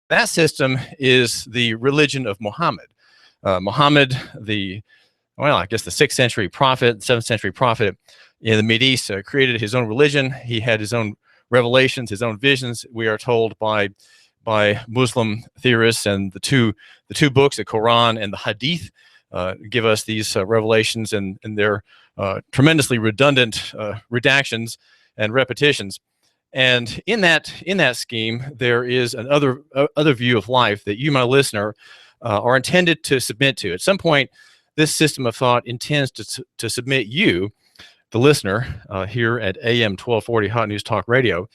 That system is the religion of Muhammad. Muhammad, I guess the 6th century prophet, 7th century prophet in the Mideast, created his own religion. He had his own revelations, his own visions. We are told by Muslim theorists, and the two books, the Quran and the Hadith, give us these revelations, and their tremendously redundant redactions and repetitions. And in that scheme, there is another view of life that you, my listener, are intended to submit to. At some point, this system of thought intends to submit you, the listener, here at AM 1240 Hot News Talk Radio,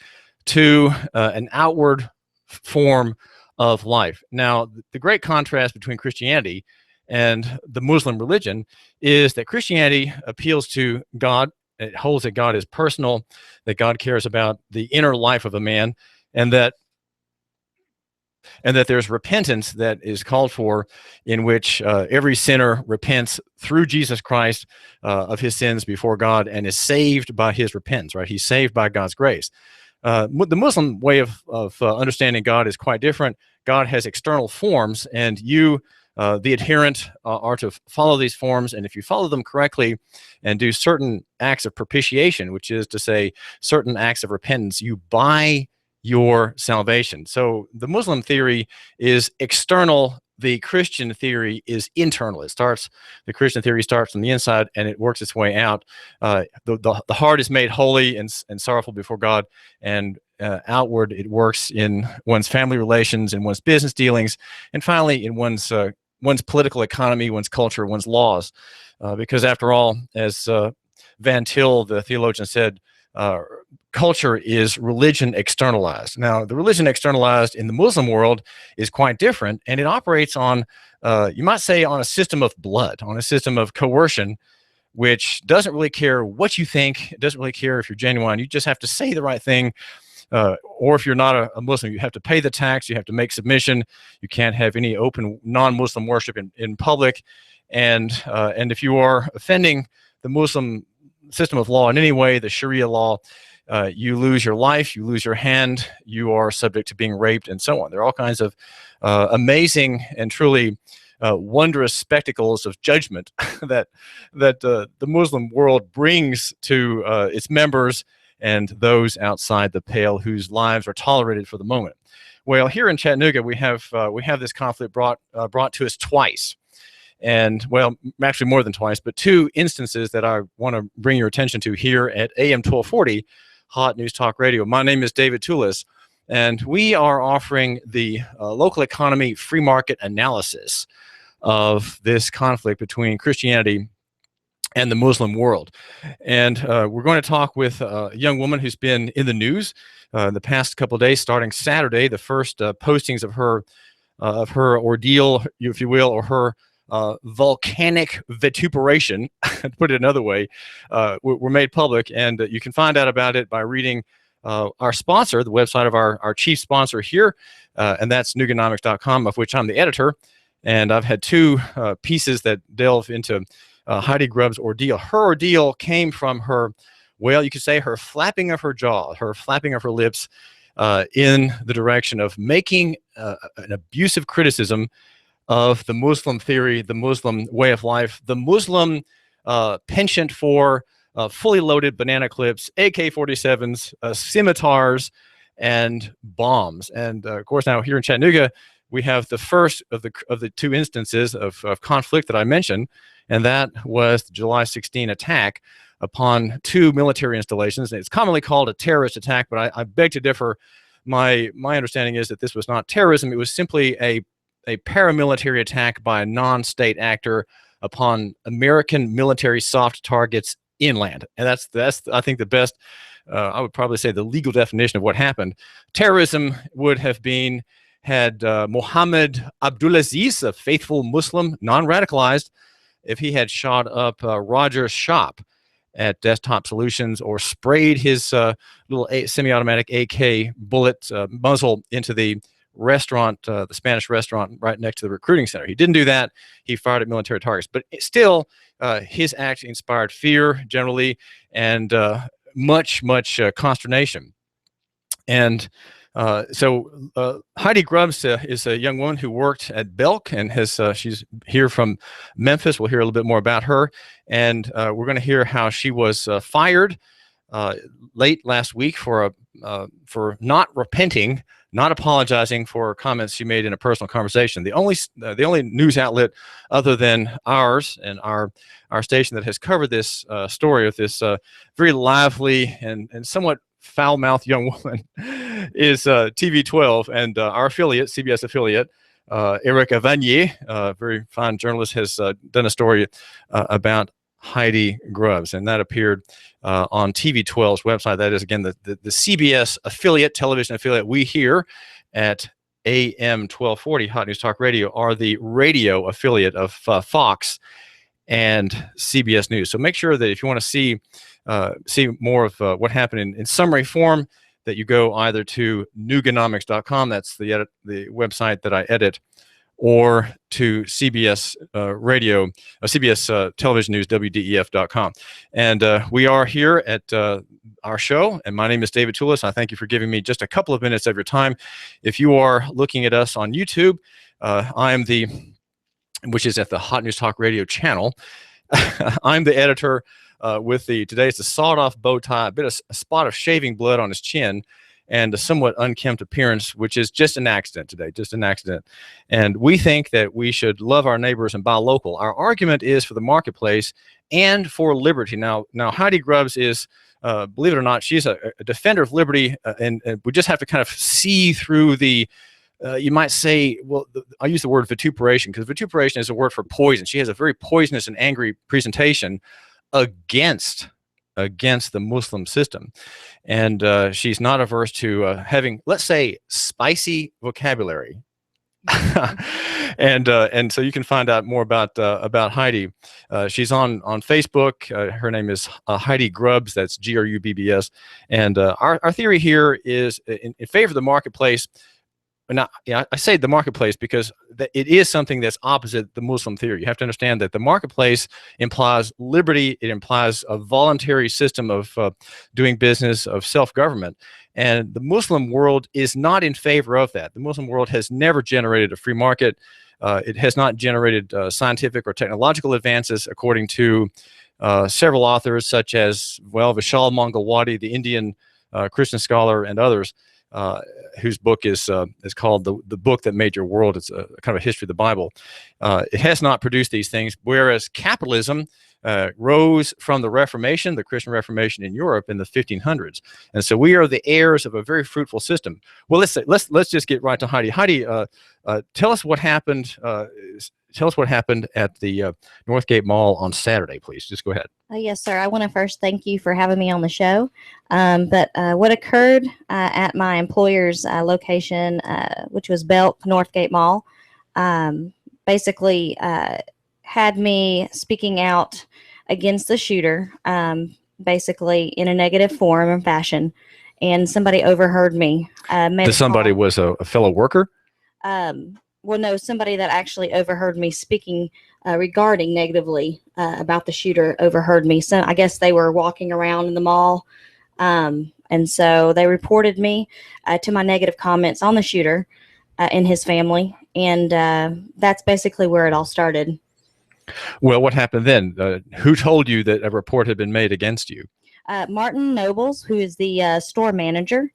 to an outward form of life. Now, the great contrast between Christianity and the Muslim religion is that Christianity appeals to God. It holds that God is personal, that God cares about the inner life of a man, and that there's repentance that is called for, in which every sinner repents through Jesus Christ of his sins before God and is saved by his repentance, right? He's saved by God's grace. The Muslim way of understanding God is quite different. God has external forms, and you, the adherent, are to follow these forms, and if you follow them correctly and do certain acts of propitiation, which is to say certain acts of repentance, you buy your salvation. So the Muslim theory is external. The Christian theory is internal. The Christian theory starts from the inside and it works its way out. The heart is made holy and sorrowful before God, and outward it works in one's family relations, in one's business dealings, and finally in one's political economy, one's culture, one's laws. Because after all, as Van Til, the theologian, said, culture is religion externalized. Now, the religion externalized in the Muslim world is quite different, and it operates on, you might say, on a system of blood, on a system of coercion, which doesn't really care what you think. It doesn't really care if you're genuine. You just have to say the right thing. Or if you're not a Muslim, you have to pay the tax. You have to make submission. You can't have any open non-Muslim worship in public. And if you are offending the Muslim system of law in any way, the Sharia law, you lose your life, you lose your hand, you are subject to being raped, and so on. There are all kinds of amazing and truly wondrous spectacles of judgment that the Muslim world brings to its members and those outside the pale whose lives are tolerated for the moment. Well, here in Chattanooga, we have this conflict brought to us twice. And, well, actually more than twice, but 2 instances that I want to bring your attention to here at AM 1240 Hot News Talk Radio. My name is David Tulis, and we are offering the local economy free market analysis of this conflict between Christianity and the Muslim world. And we're going to talk with a young woman who's been in the news the past couple of days, starting Saturday. The first postings of her ordeal, if you will, or her volcanic vituperation, to put it another way, were made public, and you can find out about it by reading our sponsor, the website of our chief sponsor here, and that's Nooganomics.com, of which I'm the editor. And I've had 2 pieces that delve into Heidi Grubb's ordeal. Her ordeal came from her, well, you could say her flapping of her jaw, her flapping of her lips in the direction of making an abusive criticism of the Muslim theory, the Muslim way of life, the Muslim penchant for fully loaded banana clips, AK-47s, scimitars, and bombs. And of course, now here in Chattanooga, we have the first of the 2 instances of conflict that I mentioned, and that was the July 16 attack upon 2 military installations. And it's commonly called a terrorist attack, but I beg to differ. My understanding is that this was not terrorism. It was simply a paramilitary attack by a non-state actor upon American military soft targets inland. And that's I think the best, I would probably say the legal definition of what happened. Terrorism would have been had Mohammed Abdulaziz, a faithful Muslim, non-radicalized, if he had shot up Roger's shop at Desktop Solutions, or sprayed his little semi-automatic AK bullet muzzle into the restaurant, the Spanish restaurant right next to the recruiting center. He didn't do that. He fired at military targets. But still, his act inspired fear generally, and much consternation. And Heidi Grubbs is a young woman who worked at Belk and she's here from Memphis. We'll hear a little bit more about her, and we're going to hear how she was fired late last week for not repenting, not apologizing for comments she made in a personal conversation. The only news outlet other than ours and our station that has covered this story of this very lively and somewhat foul-mouthed young woman is TV12, and our affiliate, CBS affiliate, Eric Judd, a very fine journalist, has done a story about Heidi Grubbs, and that appeared on TV12's website. That is, again, the CBS affiliate, television affiliate. We here at AM 1240 Hot News Talk Radio are the radio affiliate of Fox and CBS News. So make sure that if you want to see more of what happened in summary form, that you go either to Nooganomics.com, that's the website that I edit, or to CBS radio, CBS television news, WDEF.com. And we are here at our show, and my name is David Tulis. I thank you for giving me just a couple of minutes of your time. If you are looking at us on YouTube, I am which is at the Hot News Talk Radio channel. I'm the editor today it's a sawed-off bow tie, a spot of shaving blood on his chin, and a somewhat unkempt appearance, which is just an accident today, just an accident. And we think that we should love our neighbors and buy local. Our argument is for the marketplace and for liberty. Now Heidi Grubbs is, believe it or not, she's a defender of liberty, and we just have to kind of see through you might say, well, I use the word vituperation, because vituperation is a word for poison. She has a very poisonous and angry presentation against the Muslim system, and she's not averse to having, let's say, spicy vocabulary. And so you can find out more about Heidi. She's on Facebook. Her name is Heidi Grubbs. That's Grubbs. And our theory here is in favor of the marketplace. Now, I say the marketplace because it is something that's opposite the Muslim theory. You have to understand that the marketplace implies liberty. It implies a voluntary system of doing business, of self-government. And the Muslim world is not in favor of that. The Muslim world has never generated a free market. It has not generated scientific or technological advances, according to several authors, such as, Vishal Mangalwadi, the Indian Christian scholar, and others. Whose book is called the Book That Made Your World. It's a kind of a history of the Bible. It has not produced these things, whereas capitalism rose from the Reformation, the Christian Reformation in Europe in the 1500s, and so we are the heirs of a very fruitful system. Well, let's just get right to Heidi. Heidi, tell us what happened. Tell us what happened at the Northgate Mall on Saturday, please. Just go ahead. Yes, sir. I want to first thank you for having me on the show. But what occurred at my employer's location, which was Belk Northgate Mall, basically had me speaking out against the shooter, basically in a negative form and fashion. And somebody overheard me. Somebody was a fellow worker? Well, no, somebody that actually overheard me speaking regarding negatively about the shooter overheard me. So I guess they were walking around in the mall, and so they reported me to my negative comments on the shooter and his family, and that's basically where it all started. Well, what happened then? Who told you that a report had been made against you? Martin Nobles, who is the store manager.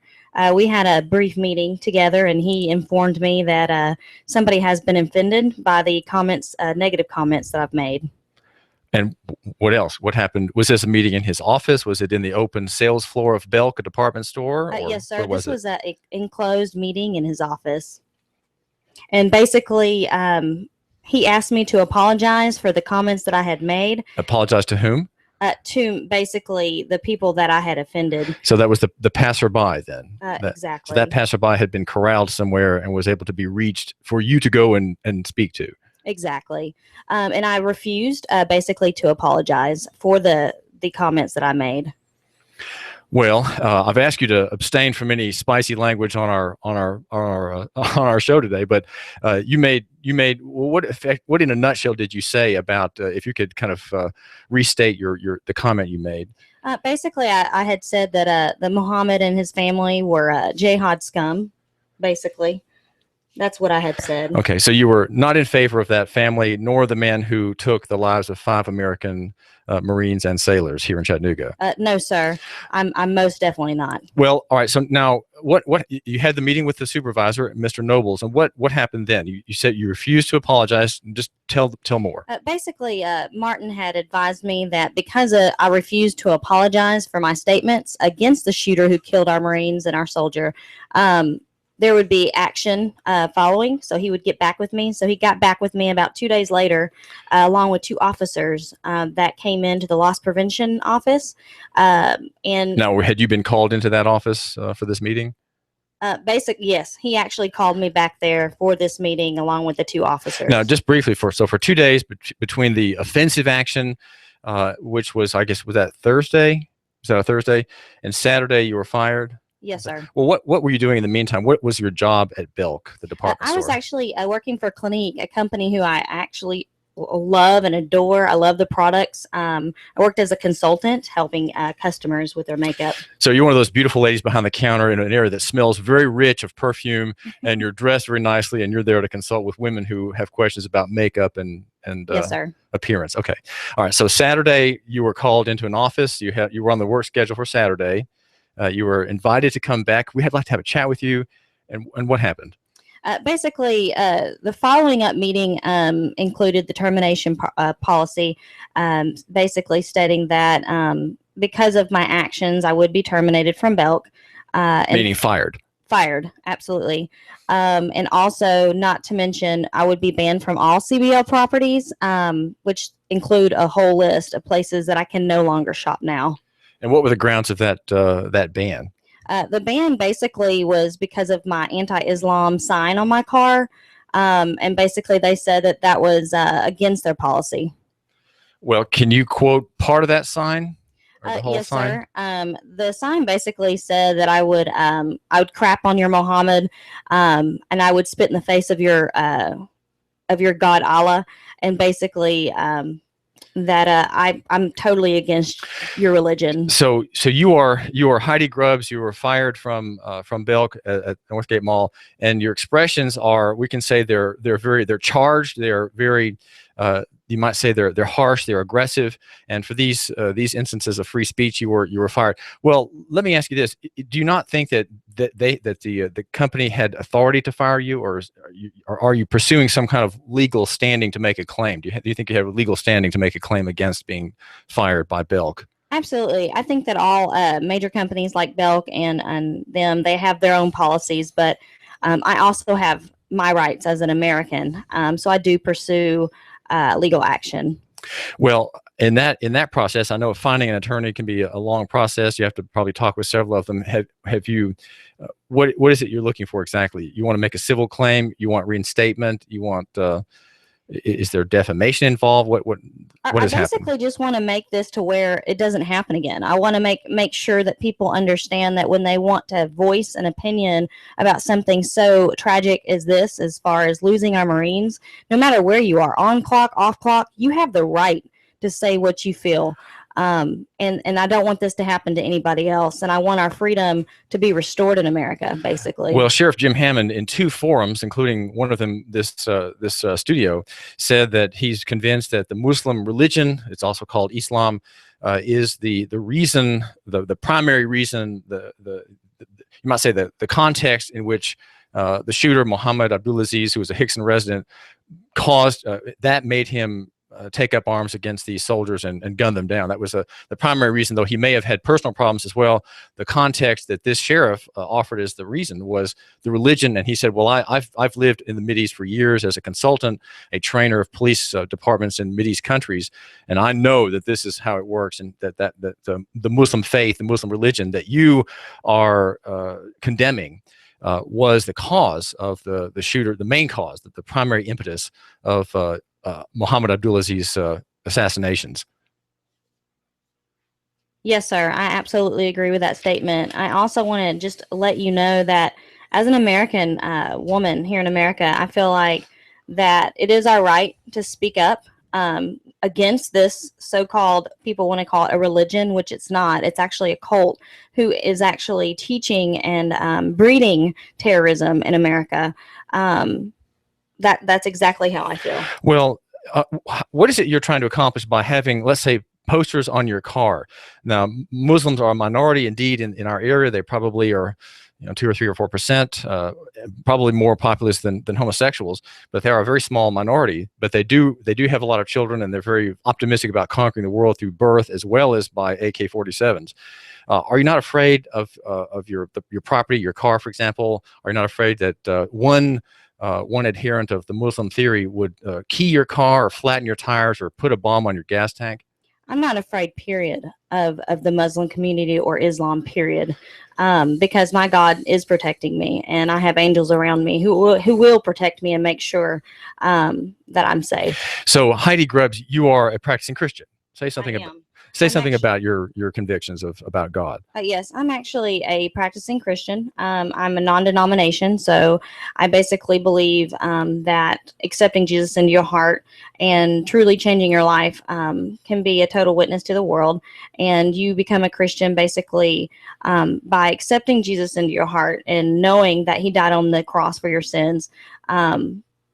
We had a brief meeting together, and he informed me that somebody has been offended by the comments, negative comments that I've made. And what else? What happened? Was this a meeting in his office? Was it in the open sales floor of Belk, a department store? Yes, sir. This was an enclosed meeting in his office. And basically, he asked me to apologize for the comments that I had made. Apologize to whom? To basically the people that I had offended. So that was the passerby then? Exactly. So that passerby had been corralled somewhere and was able to be reached for you to go and speak to? Exactly. And I refused basically to apologize for the comments that I made. Well, I've asked you to abstain from any spicy language on our show today, but you made what in a nutshell did you say about if you could kind of restate the comment you made? Basically, I had said that the Muhammad and his family were jihad scum. Basically, that's what I had said. Okay, so you were not in favor of that family, nor the man who took the lives of 5 American Marines and sailors here in Chattanooga. No, sir. I'm most definitely not. Well, all right. So now, what you had the meeting with the supervisor, Mr. Nobles, and what happened then? You said you refused to apologize. Just tell more. Basically, Martin had advised me that because I refused to apologize for my statements against the shooter who killed our Marines and our soldier, there would be action following. So he would get back with me. So he got back with me about 2 days later, along with 2 officers that came into the loss prevention office. And now, had you been called into that office for this meeting? Yes, he actually called me back there for this meeting along with the 2 officers. Now, just briefly, for 2 days between the offensive action, which was, I guess, was that Thursday? Was that a Thursday? And Saturday, you were fired? Yes, sir. Well, what were you doing in the meantime? What was your job at Belk, the department store? I was actually working for Clinique, a company who I actually love and adore. I love the products. I worked as a consultant helping customers with their makeup. So you're one of those beautiful ladies behind the counter in an area that smells very rich of perfume, and you're dressed very nicely, and you're there to consult with women who have questions about makeup and yes, sir. Appearance. Okay. All right. So Saturday, you were called into an office. You were on the work schedule for Saturday. You were invited to come back. We had like to have a chat with you. And what happened? Basically, the following up meeting included the termination policy, basically stating that because of my actions, I would be terminated from Belk. Meaning fired. Fired, absolutely. And also, not to mention, I would be banned from all CBL properties, which include a whole list of places that I can no longer shop now. And what were the grounds of that ban? The ban basically was because of my anti-Islam sign on my car. And basically they said that was against their policy. Well, can you quote part of that sign? Or the whole yes, sign? sir. The sign basically said that I would crap on your Muhammad, and I would spit in the face of your God Allah, and basically that I'm totally against your religion. So you are Heidi Grubbs. You were fired from Belk at Northgate Mall, and your expressions are, we can say they're charged. They're very you might say they're harsh. They're aggressive. And for these instances of free speech, you were fired. Well, let me ask you this: do you not think that the company had authority to fire you, or are you pursuing some kind of legal standing to make a claim? Do you think you have a legal standing to make a claim against being fired by Belk? Absolutely. I think that all major companies like Belk and them, they have their own policies, but I also have my rights as an American. So I do pursue legal action. Well, in that process, I know finding an attorney can be a long process. You have to probably talk with several of them. Have you? What is it you're looking for exactly? You want to make a civil claim? You want reinstatement? You want? Is there defamation involved? What has happened? I basically just want to make this to where it doesn't happen again. I want to make sure that people understand that when they want to voice an opinion about something so tragic as this, as far as losing our Marines, no matter where you are, on clock, off clock, you have the right to say what you feel. And I don't want this to happen to anybody else. And I want our freedom to be restored in America, basically. Well, Sheriff Jim Hammond, in 2 forums, including one of them, this studio, said that he's convinced that the Muslim religion, it's also called Islam, is the reason, the primary reason, you might say the context in which the shooter, Muhammad Abdulaziz, who was a Hickson resident, caused, that made him take up arms against these soldiers and gun them down. That was the primary reason, though he may have had personal problems as well. The context that this sheriff offered as the reason was the religion. And he said, well, I've lived in the Mideast for years as a consultant, a trainer of police departments in Mideast countries, and I know that this is how it works, and that the Muslim faith, the Muslim religion that you are condemning was the cause of the shooter, the main cause, the primary impetus of Muhammad Abdulaziz's assassinations. Yes, sir. I absolutely agree with that statement. I also want to just let you know that as an American woman here in America, I feel like that it is our right to speak up against this so-called, people want to call it a religion, which it's not. It's actually a cult who is actually teaching and breeding terrorism in America. That's exactly how I feel. Well, what is it you're trying to accomplish by having, let's say, posters on your car? Now, Muslims are a minority indeed in our area. They probably are, 2 or 3 or 4%, probably more populous than homosexuals, but they are a very small minority. But they do have a lot of children, and they're very optimistic about conquering the world through birth as well as by AK-47s. Are you not afraid of your property, your car, for example? Are you not afraid that one adherent of the Muslim theory would key your car or flatten your tires or put a bomb on your gas tank? I'm not afraid, period, of the Muslim community or Islam, period, because my God is protecting me, and I have angels around me who will protect me and make sure that I'm safe. So, Heidi Grubbs, you are a practicing Christian. Say something about about your convictions about God. Yes, I'm actually a practicing Christian. I'm a non-denomination, so I basically believe that accepting Jesus into your heart and truly changing your life can be a total witness to the world. And you become a Christian basically by accepting Jesus into your heart and knowing that he died on the cross for your sins.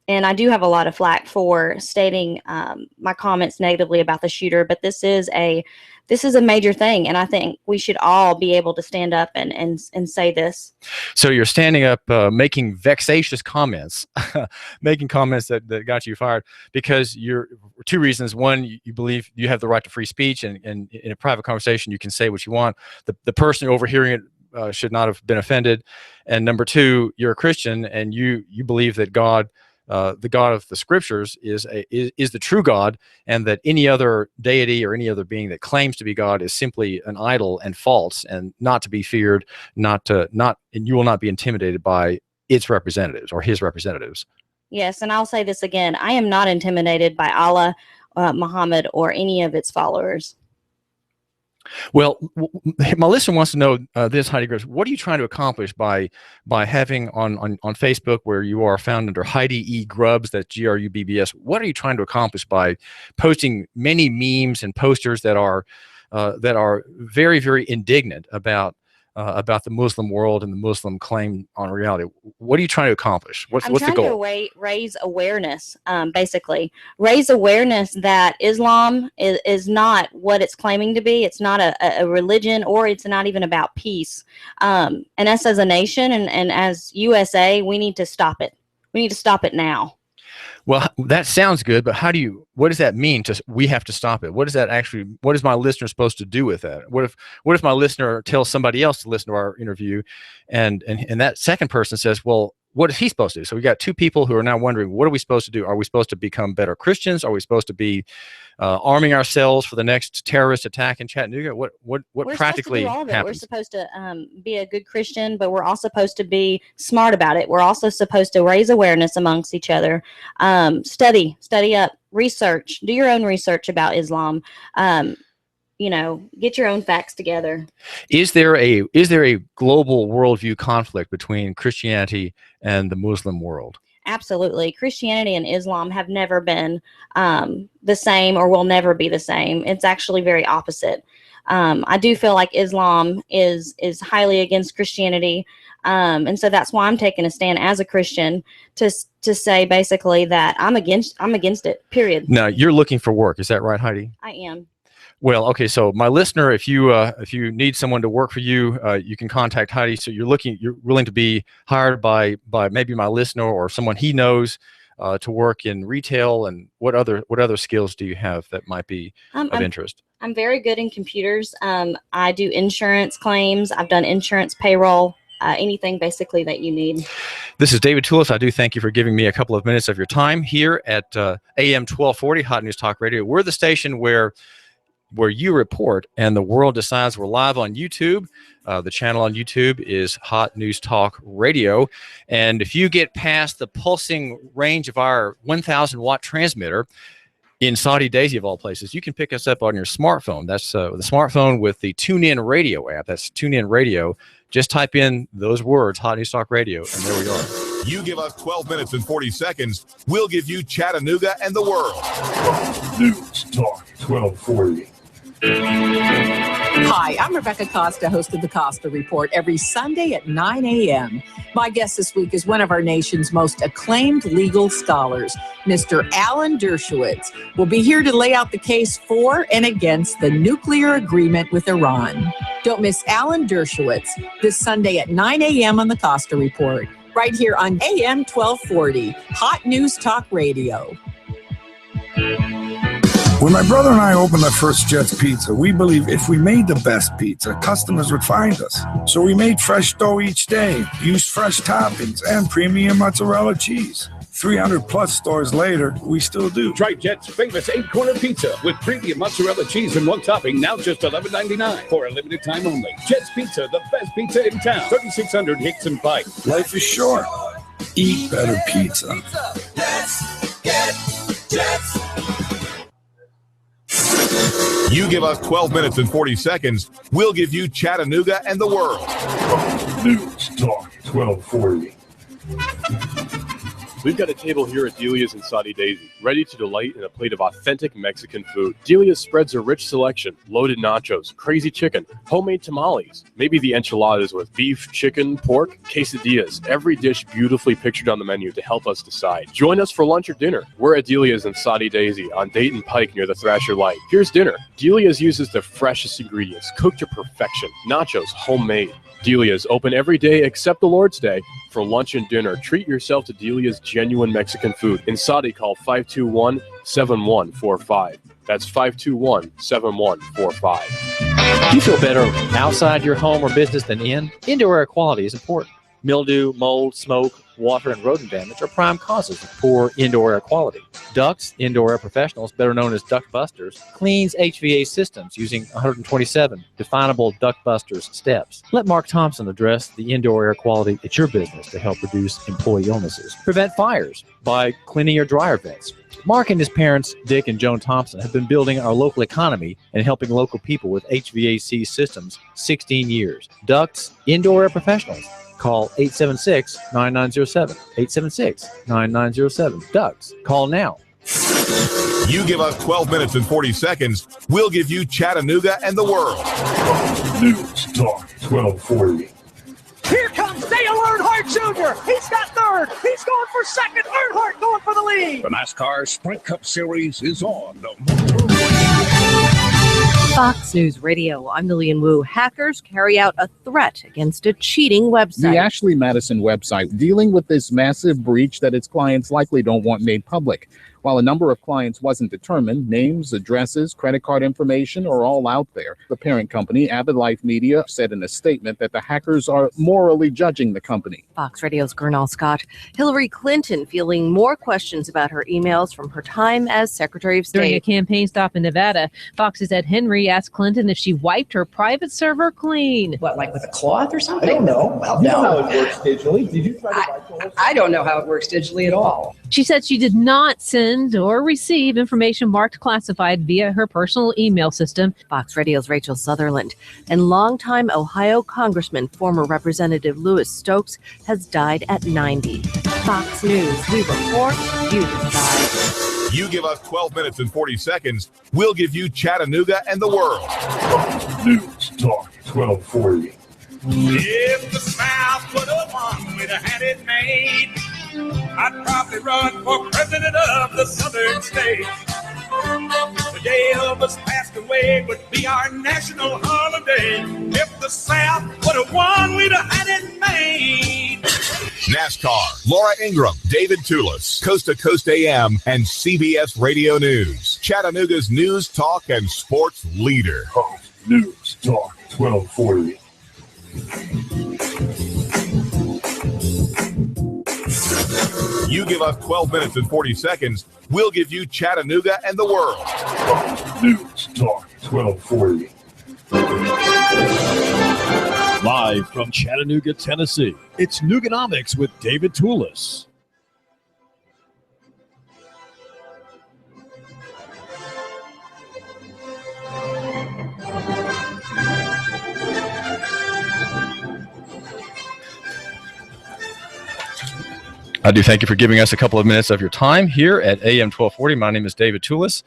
And I do have a lot of flack for stating my comments negatively about the shooter, but this is a major thing, and I think we should all be able to stand up and say this. So you're standing up, making vexatious comments, making comments that got you fired because you're two reasons. One, you believe you have the right to free speech, and in a private conversation you can say what you want. The person overhearing it should not have been offended. And number two, you're a Christian, and you believe that God, the God of the Scriptures, is the true God, and that any other deity or any other being that claims to be God is simply an idol and false, and not to be feared, and you will not be intimidated by its representatives or his representatives. Yes, and I'll say this again: I am not intimidated by Allah, Muhammad, or any of its followers. Well, my listener wants to know this, Heidi Grubbs. What are you trying to accomplish by having on Facebook, where you are found under Heidi E. Grubbs, that's Grubbs? What are you trying to accomplish by posting many memes and posters that are very, very indignant about the Muslim world and the Muslim claim on reality? What are you trying to accomplish? What's the goal? I'm trying to raise awareness, basically. Raise awareness that Islam is not what it's claiming to be. It's not a religion, or it's not even about peace. And us as a nation and as USA, we need to stop it. We need to stop it now. Well, that sounds good, but what does that mean? We have to stop it. What is my listener supposed to do with that? What if my listener tells somebody else to listen to our interview, and that second person says, well, what is he supposed to do? So we got two people who are now wondering, what are we supposed to do? Are we supposed to become better Christians? Are we supposed to be arming ourselves for the next terrorist attack in Chattanooga? What practically happens? We're supposed to be a good Christian, but we're also supposed to be smart about it. We're also supposed to raise awareness amongst each other. Study up, research, do your own research about Islam. Get your own facts together. Is there a global worldview conflict between Christianity and the Muslim world? Absolutely. Christianity and Islam have never been the same, or will never be the same. It's actually very opposite. I do feel like Islam is highly against Christianity. And so that's why I'm taking a stand as a Christian to say basically that I'm against it, period. Now, you're looking for work. Is that right, Heidi? I am. Well, okay. So my listener, if you need someone to work for you, you can contact Heidi. So you're willing to be hired by maybe my listener or someone he knows to work in retail. And what other skills do you have that might be of interest? I'm very good in computers. I do insurance claims. I've done insurance payroll. Anything basically that you need. This is David Tulis. I do thank you for giving me a couple of minutes of your time here at AM 1240 Hot News Talk Radio. We're the station where you report and the world decides. We're live on YouTube. The channel on YouTube is Hot News Talk Radio. And if you get past the pulsing range of our 1,000 watt transmitter in Saudi Daisy of all places, you can pick us up on your smartphone. That's the smartphone with the TuneIn Radio app. That's TuneIn Radio. Just type in those words, Hot News Talk Radio, and there we are. You give us 12 minutes and 40 seconds, we'll give you Chattanooga and the world. News Talk 1240. Hi, I'm Rebecca Costa, host of the Costa Report, every Sunday at 9 a.m. My guest this week is one of our nation's most acclaimed legal scholars, Mr. Alan Dershowitz. We'll be here to lay out the case for and against the nuclear agreement with Iran. Don't miss Alan Dershowitz this Sunday at 9 a.m. on the Costa Report, right here on AM 1240, Hot News Talk Radio. When my brother and I opened our first Jets Pizza, we believed if we made the best pizza, customers would find us. So we made fresh dough each day, used fresh toppings, and premium mozzarella cheese. 300 plus stores later, we still do. Try Jet's famous 8-corner pizza with premium mozzarella cheese and one topping, now just $11.99 for a limited time only. Jet's Pizza, the best pizza in town. 3600 Hickson Pike. Life is short. Eat better pizza. Let's get Jets. You give us 12 minutes and 40 seconds, we'll give you Chattanooga and the world. News Talk 1240. We've got a table here at Delia's in Saudi Daisy, ready to delight in a plate of authentic Mexican food. Delia's spreads a rich selection, loaded nachos, crazy chicken, homemade tamales, maybe the enchiladas with beef, chicken, pork, quesadillas. Every dish beautifully pictured on the menu to help us decide. Join us for lunch or dinner. We're at Delia's in Saudi Daisy on Dayton Pike near the Thrasher Light. Here's dinner. Delia's uses the freshest ingredients, cooked to perfection. Nachos, homemade. Delia's open every day except the Lord's Day. For lunch and dinner, treat yourself to Delia's genuine Mexican food. In Saudi, call 521-7145. That's 521-7145. Do you feel better outside your home or business than in? Indoor air quality is important. Mildew, mold, smoke, water, and rodent damage are prime causes of poor indoor air quality. Ducts, Indoor Air Professionals, better known as Duct Busters, cleans HVAC systems using 127 definable Duct Busters steps. Let Mark Thompson address the indoor air quality at your business to help reduce employee illnesses. Prevent fires by cleaning your dryer vents. Mark and his parents, Dick and Joan Thompson, have been building our local economy and helping local people with HVAC systems 16 years. Ducts, Indoor Air Professionals. Call 876-9907. 876-9907. Ducks. Call now. You give us 12 minutes and 40 seconds, we'll give you Chattanooga and the world. News Talk 1240. Here comes Dale Earnhardt Jr. He's got third. He's going for second. Earnhardt going for the lead. The NASCAR Sprint Cup Series is on. Fox News Radio, I'm Lillian Wu. Hackers carry out a threat against a cheating website. The Ashley Madison website dealing with this massive breach that its clients likely don't want made public. While a number of clients wasn't determined, names, addresses, credit card information are all out there. The parent company, Avid Life Media, said in a statement that the hackers are morally judging the company. Fox Radio's Gernal Scott. Hillary Clinton feeling more questions about her emails from her time as Secretary of State. During a campaign stop in Nevada, Fox's Ed Henry asked Clinton if she wiped her private server clean. What, like with a cloth or something? I don't know. Well, you know no. how it works digitally. Did you try to wipe the whole thing? I don't know how it works digitally at all. She said she did not send or receive information marked classified via her personal email system. Fox Radio's Rachel Sutherland. And longtime Ohio Congressman, former Representative Louis Stokes, has died at 90. Fox News, we report, you decide. You give us 12 minutes and 40 seconds, we'll give you Chattanooga and the world. News Talk 1240. If the South would have won, we'd have had it made. I'd probably run for president of the southern states. The day Elvis passed away would be our national holiday. If the South would have won, we'd have had it made. NASCAR, Laura Ingraham, David Tulis, Coast to Coast AM, and CBS Radio News. Chattanooga's news, talk, and sports leader. News Talk 1240. You give us 12 minutes and 40 seconds, we'll give you Chattanooga and the world. News Talk 1240. Live from Chattanooga, Tennessee, it's Nooganomics with David Tulis. I do thank you for giving us a couple of minutes of your time here at AM 1240. My name is David Tulis,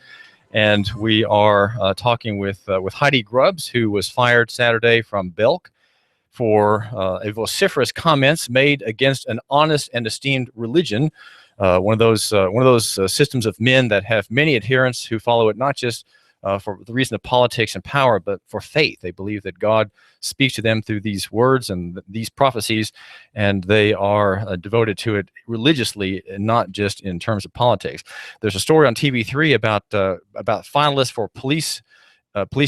and we are talking with Heidi Grubbs, who was fired Saturday from Belk for a vociferous comments made against an honest and esteemed religion. One of those systems of men that have many adherents who follow it not just for the reason of politics and power, but for faith. They believe that God speaks to them through these words and these prophecies, and they are devoted to it religiously and not just in terms of politics. There's a story on TV3 about finalists for police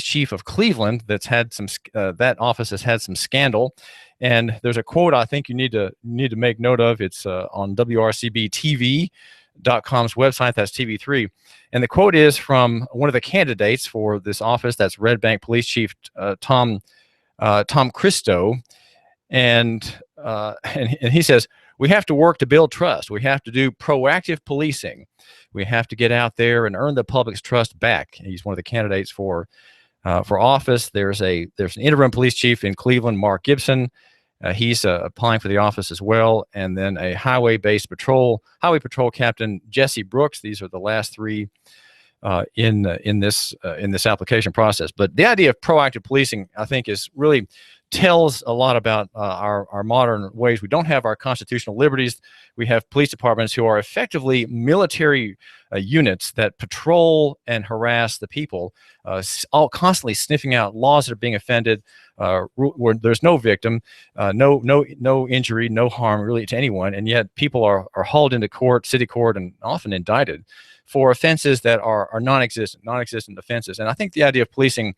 chief of Cleveland that's had some that office has had some scandal. And there's a quote I think you need to make note of. It's on WRCBTV.com's website. That's TV3. And the quote is from one of the candidates for this office. That's Red Bank Police Chief Tom Christo. And he says, "We have to work to build trust. We have to do proactive policing. We have to get out there and earn the public's trust back." He's one of the candidates for office. There's an interim police chief in Cleveland, Mark Gibson. He's applying for the office as well, and then a highway patrol captain, Jesse Brooks. These are the last three in this application process. But the idea of proactive policing, I think, is really tells a lot about our modern ways. We don't have our constitutional liberties. We have police departments who are effectively military units that patrol and harass the people, all constantly sniffing out laws that are being offended, where there's no victim, no injury, no harm really to anyone, and yet people are hauled into court, city court, and often indicted for offenses that are non-existent offenses. And I think the idea of policing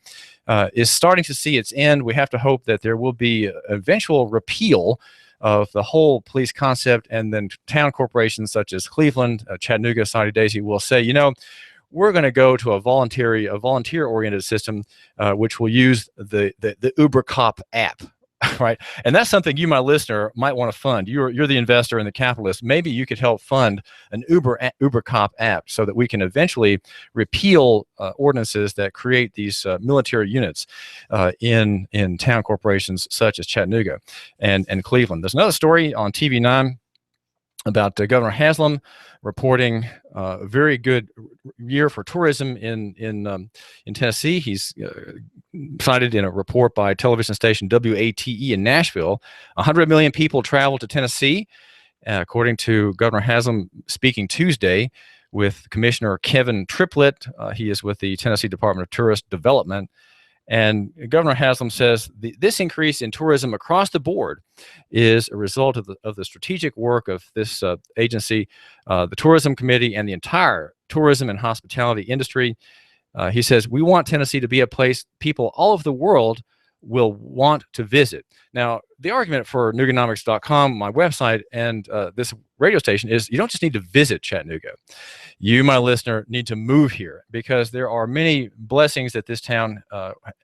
is starting to see its end. We have to hope that there will be an eventual repeal of the whole police concept, and then town corporations such as Cleveland, Chattanooga, Soddy Daisy will say, you know, we're going to go to a volunteer-oriented system, which will use the Uber Cop app. Right, and that's something you, my listener, might want to fund. You're the investor and the capitalist. Maybe you could help fund an Uber Cop app so that we can eventually repeal ordinances that create these military units in town corporations such as Chattanooga and Cleveland. There's another story on TV9 about Governor Haslam reporting a very good year for tourism in Tennessee. He's cited in a report by television station WATE in Nashville. 100 million people travel to Tennessee, according to Governor Haslam speaking Tuesday with Commissioner Kevin Triplett. He is with the Tennessee Department of Tourist Development. And Governor Haslam says this increase in tourism across the board is a result of the strategic work of this agency, the Tourism Committee, and the entire tourism and hospitality industry. He says, we want Tennessee to be a place people all over the world will want to visit. Now, the argument for Nooganomics.com, my website, and this radio station is you don't just need to visit Chattanooga. You, my listener, need to move here because there are many blessings that this town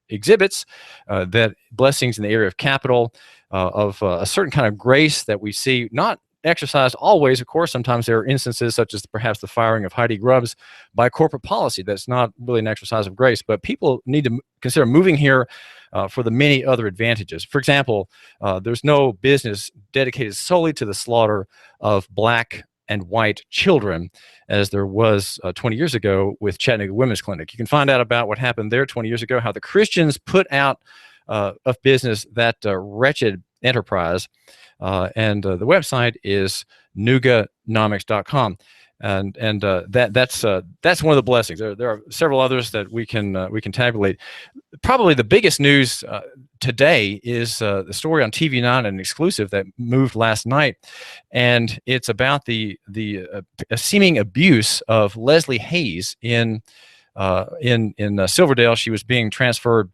exhibits, that blessings in the area of capital, of a certain kind of grace that we see not exercised always. Of course, sometimes there are instances such as perhaps the firing of Heidi Grubbs by corporate policy. That's not really an exercise of grace, but people need to consider moving here for the many other advantages. For example, there's no business dedicated solely to the slaughter of black and white children as there was 20 years ago with Chattanooga Women's Clinic. You can find out about what happened there 20 years ago, how the Christians put out of business that wretched enterprise. And the website is Nooganomics.com. And that's one of the blessings. There are several others that we can tabulate. Probably the biggest news today is the story on TV9, an exclusive that moved last night, and it's about the seeming abuse of Leslie Hayes in Silverdale. She was being transferred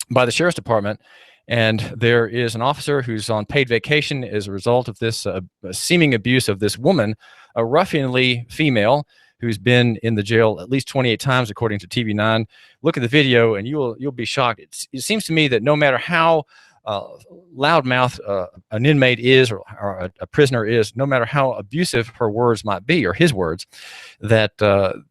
by the sheriff's department. And there is an officer who's on paid vacation as a result of this seeming abuse of this woman, a ruffianly female who's been in the jail at least 28 times, according to TV9. Look at the video, and you'll be shocked. It seems to me that no matter how loudmouth an inmate is or a prisoner is, no matter how abusive her words might be or his words, that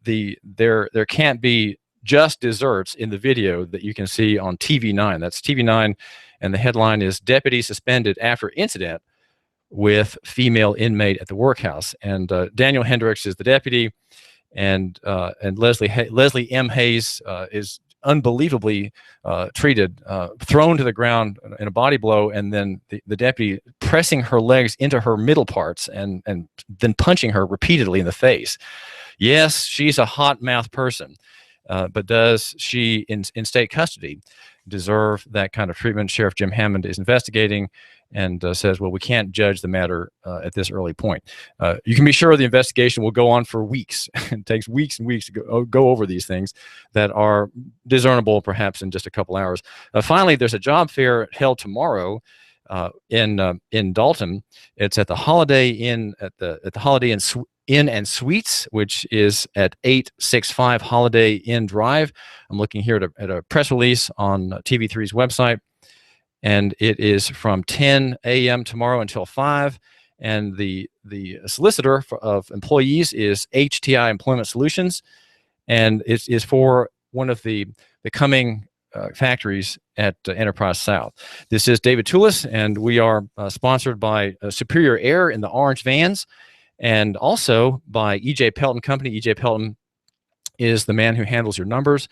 there can't be just desserts in the video that you can see on TV9. That's TV9, and the headline is "Deputy Suspended After Incident with female inmate at the workhouse. And Daniel Hendricks is the deputy, and Leslie M. Hayes is unbelievably treated, thrown to the ground in a body blow, and then the deputy pressing her legs into her middle parts and then punching her repeatedly in the face. Yes, she's a hot mouth person, but does she in state custody deserve that kind of treatment? Sheriff Jim Hammond is investigating and says, well, we can't judge the matter at this early point. You can be sure the investigation will go on for weeks. It takes weeks and weeks to go over these things that are discernible perhaps in just a couple hours. Finally, there's a job fair held tomorrow in Dalton. It's at the Holiday Inn Inn and Suites, which is at 865 Holiday Inn Drive. I'm looking here at a press release on TV3's website, and it is from 10 a.m. tomorrow until 5. And the solicitor of employees is HTI Employment Solutions, and it is for one of the coming factories at Enterprise South. This is David Tulis, and we are sponsored by Superior Air in the orange vans, and also by E.J. Pelton Company. E.J. Pelton is the man who handles your numbers,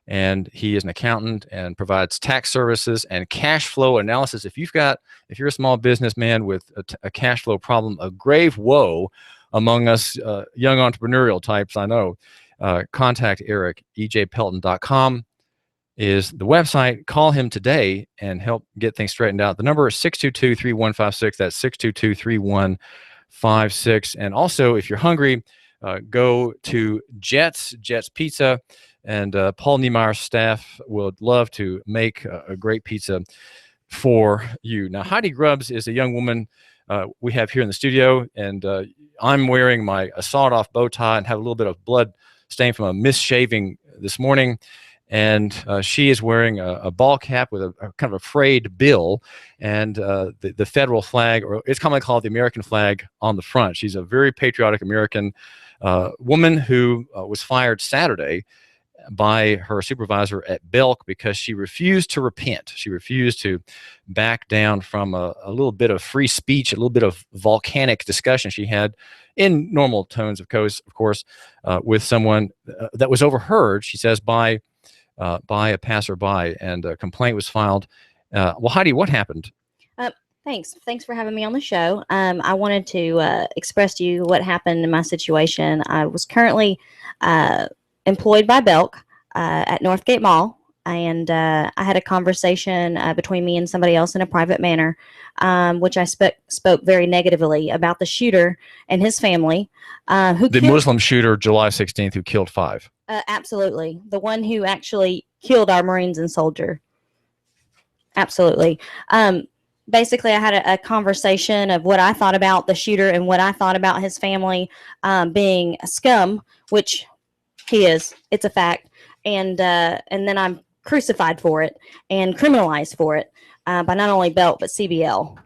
and he is an accountant and provides tax services and cash flow analysis. If you're a small businessman with a cash flow problem, a grave woe among us young entrepreneurial types, I know, contact Eric. EJPelton.com is the website. Call him today and help get things straightened out. The number is 622-3156. That's 622-3156. And also, if you're hungry, go to Jets Pizza, and Paul Niemeyer's staff would love to make a great pizza for you. Now, Heidi Grubbs is a young woman we have here in the studio, and I'm wearing a sawed-off bow tie and have a little bit of blood stain from a misshaving this morning. And she is wearing a ball cap with a kind of a frayed bill, and the federal flag, or it's commonly called the American flag, on the front. She's a very patriotic American woman who was fired Saturday by her supervisor at Belk because she refused to repent. She refused to back down from a little bit of free speech, a little bit of volcanic discussion she had in normal tones, of course, with someone that was overheard, she says, by a passerby, and a complaint was filed. Well, Heidi, what happened? Thanks for having me on the show. I wanted to express to you what happened in my situation. I was currently employed by Belk at Northgate Mall, and I had a conversation between me and somebody else in a private manner, which I spoke very negatively about the shooter and his family. The Muslim shooter, July 16th, who killed 5. Absolutely. The one who actually killed our Marines and soldier. Absolutely. Basically, I had a conversation of what I thought about the shooter and what I thought about his family being a scum, which he is. It's a fact. And then I'm crucified for it and criminalized for it by not only Belk, but CBL.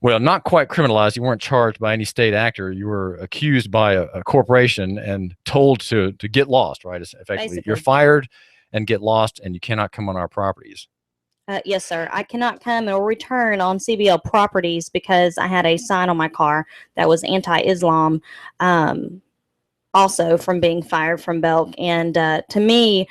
Well, not quite criminalized. You weren't charged by any state actor. You were accused by a corporation and told to get lost, right? Effectively, basically, you're fired and get lost, and you cannot come on our properties. Yes, sir. I cannot come or return on CBL properties because I had a sign on my car that was anti-Islam, also from being fired from Belk. And to me,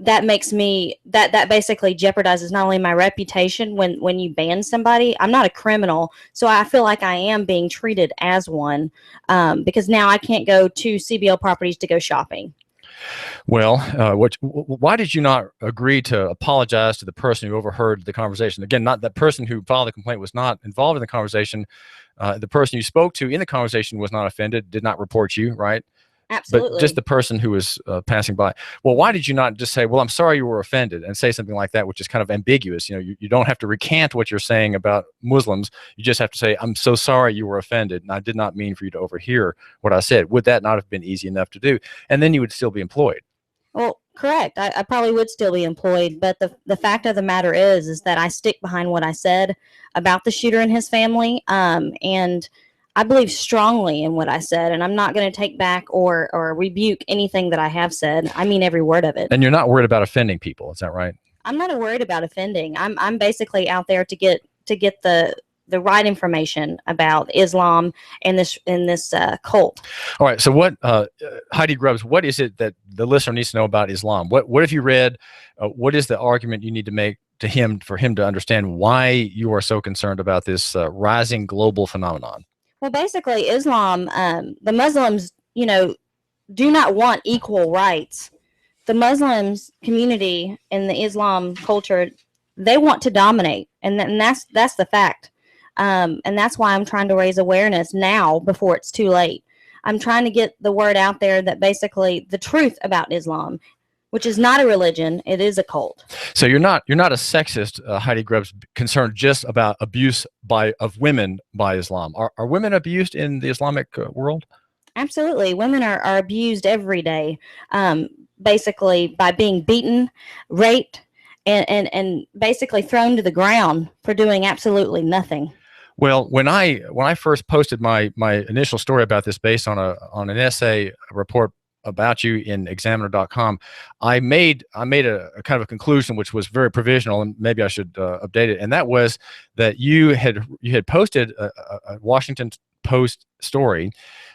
that makes me, that basically jeopardizes not only my reputation when you ban somebody. I'm not a criminal, so I feel like I am being treated as one, because now I can't go to CBL properties to go shopping. Well, why did you not agree to apologize to the person who overheard the conversation? Again, not that person who filed the complaint was not involved in the conversation. The person you spoke to in the conversation was not offended, did not report you, right? Absolutely. But just the person who was passing by. Well, why did you not just say, well, I'm sorry you were offended, and say something like that, which is kind of ambiguous? You know, you don't have to recant what you're saying about Muslims. You just have to say, I'm so sorry you were offended, and I did not mean for you to overhear what I said. Would that not have been easy enough to do? And then you would still be employed. Well, correct. I probably would still be employed, but the fact of the matter is that I stick behind what I said about the shooter and his family, and I believe strongly in what I said, and I'm not going to take back or rebuke anything that I have said. I mean every word of it. And you're not worried about offending people, is that right? I'm not worried about offending. I'm basically out there to get the the right information about Islam and this cult. All right. So what, Heidi Grubbs, what is it that the listener needs to know about Islam? What have you read? What is the argument you need to make to him for him to understand why you are so concerned about this rising global phenomenon? Well, basically, Islam, the Muslims, do not want equal rights. The Muslims community and the Islam culture, they want to dominate, and that's the fact. And that's why I'm trying to raise awareness now before it's too late. I'm trying to get the word out there that basically the truth about Islam, which is not a religion, it is a cult. So you're not a sexist, Heidi Grubbs, concerned just about abuse of women by Islam. Are women abused in the Islamic world? Absolutely. Women are abused every day, basically by being beaten, raped, and basically thrown to the ground for doing absolutely nothing. Well, when I first posted my initial story about this based on an essay report about you in examiner.com, I made a kind of a conclusion which was very provisional, and maybe I should update it. And that was that you had posted a Washington Post story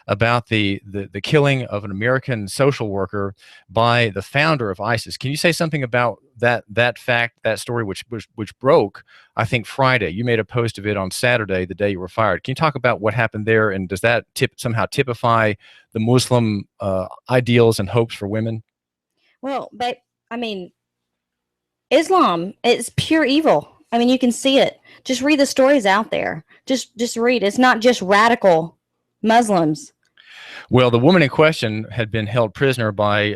about the killing of an American social worker by the founder of ISIS. Can you say something about that fact, that story, which broke, I think, Friday? You made a post of it on Saturday, the day you were fired. Can you talk about what happened there, and does that somehow typify the Muslim ideals and hopes for women? Well, but I mean, Islam is pure evil. I mean, you can see it. Just read the stories out there. Just read. It's not just radical Muslims. Well, the woman in question had been held prisoner by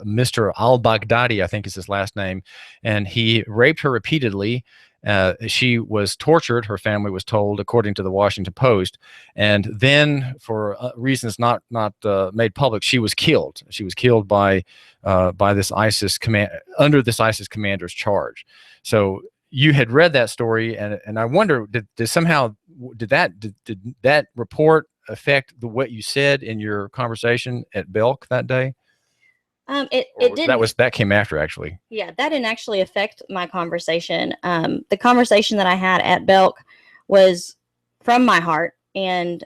Mr. al-Baghdadi, I think is his last name, and he raped her repeatedly. She was tortured, her family was told, according to the Washington Post, and then for reasons not made public, she was killed. She was killed by this ISIS under this ISIS commander's charge. So you had read that story, and I wonder, did that report affect what you said in your conversation at Belk that day? It didn't. That came after, actually. Yeah, that didn't actually affect my conversation. The conversation that I had at Belk was from my heart, and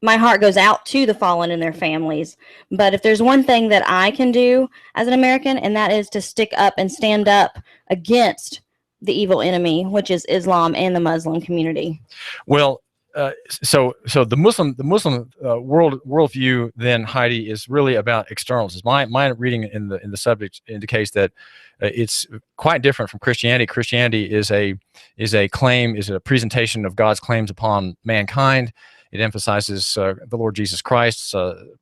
my heart goes out to the fallen and their families. But if there's one thing that I can do as an American, and that is to stick up and stand up against the evil enemy, which is Islam and the Muslim community. Well, so the Muslim worldview then, Heidi, is really about externals. My reading in the subject indicates that it's quite different from Christianity. Christianity is a presentation of God's claims upon mankind. It emphasizes the Lord Jesus Christ's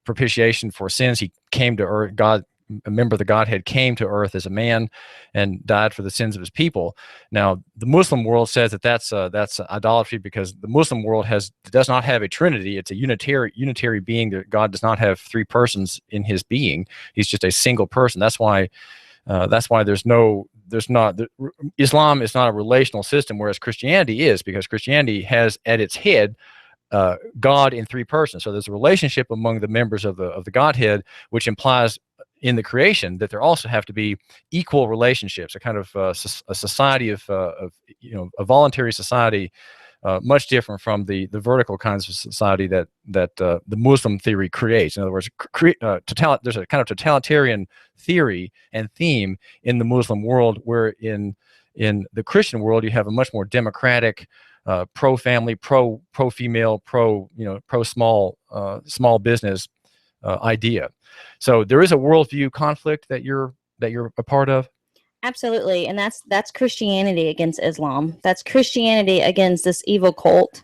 propitiation for sins. He came to earth. God, a member of the Godhead, came to earth as a man and died for the sins of his people. Now, the Muslim world says that that's idolatry, because the Muslim world does not have a Trinity. It's a unitary being. That God does not have three persons in his being. He's just a single person. That's why Islam is not a relational system, whereas Christianity is, because Christianity has at its head God in three persons. So there's a relationship among the members of the Godhead, which implies in the creation that there also have to be equal relationships, a kind of a society of a voluntary society, much different from the vertical kinds of society that the Muslim theory creates. In other words, there's a kind of totalitarian theory and theme in the Muslim world, where in the Christian world you have a much more democratic, pro-family, pro-female, pro-small business idea. So there is a worldview conflict that you're a part of. Absolutely, and that's Christianity against Islam. That's Christianity against this evil cult.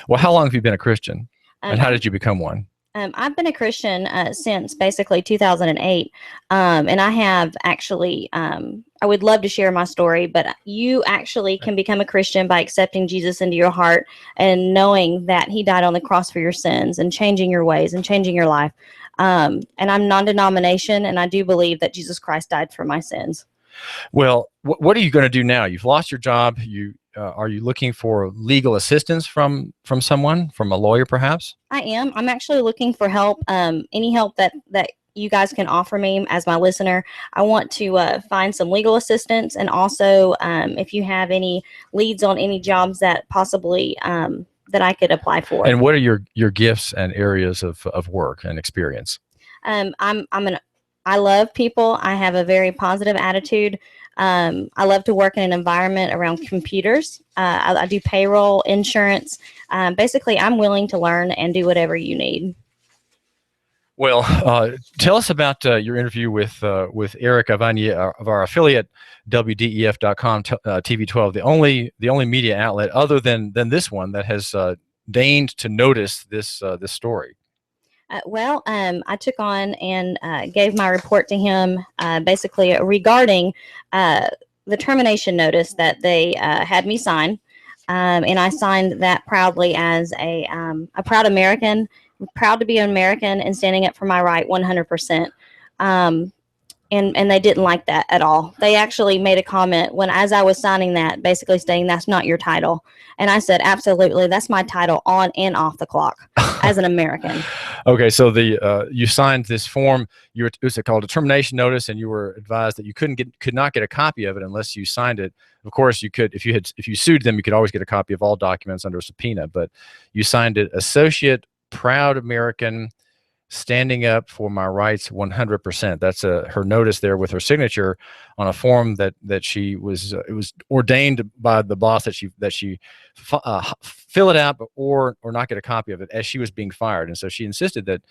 Well, how long have you been a Christian, and how did you become one? I've been a Christian since basically 2008, and I have actually. I would love to share my story, but you actually can become a Christian by accepting Jesus into your heart and knowing that He died on the cross for your sins and changing your ways and changing your life. And I'm non-denomination, and I do believe that Jesus Christ died for my sins. Well, what are you going to do now? You've lost your job. Are you looking for legal assistance from someone, from a lawyer, perhaps? I am. I'm actually looking for help. Any help that you guys can offer me as my listener. I want to find some legal assistance, and also if you have any leads on any jobs that possibly that I could apply for. And what are your gifts and areas of work and experience? I love people. I have a very positive attitude. I love to work in an environment around computers. I do payroll, insurance. Basically, I'm willing to learn and do whatever you need. Well, tell us about your interview with Eric of our affiliate WDEF.com TV12, the only media outlet other than this one that has deigned to notice this story. I took on and gave my report to him basically regarding the termination notice that they had me sign, and I signed that proudly as a proud American. Proud to be an American and standing up for my right 100%. And they didn't like that at all. They actually made a comment as I was signing that, basically saying that's not your title. And I said, absolutely, that's my title on and off the clock as an American. Okay, so you signed this form. It was called a termination notice, and you were advised that you could not get a copy of it unless you signed it. Of course, you could if you sued them, you could always get a copy of all documents under subpoena. But you signed it, associate, proud American, standing up for my rights 100%. That's her notice there with her signature on a form that she was it was ordained by the boss that she fill it out or not get a copy of it as she was being fired. And so she insisted that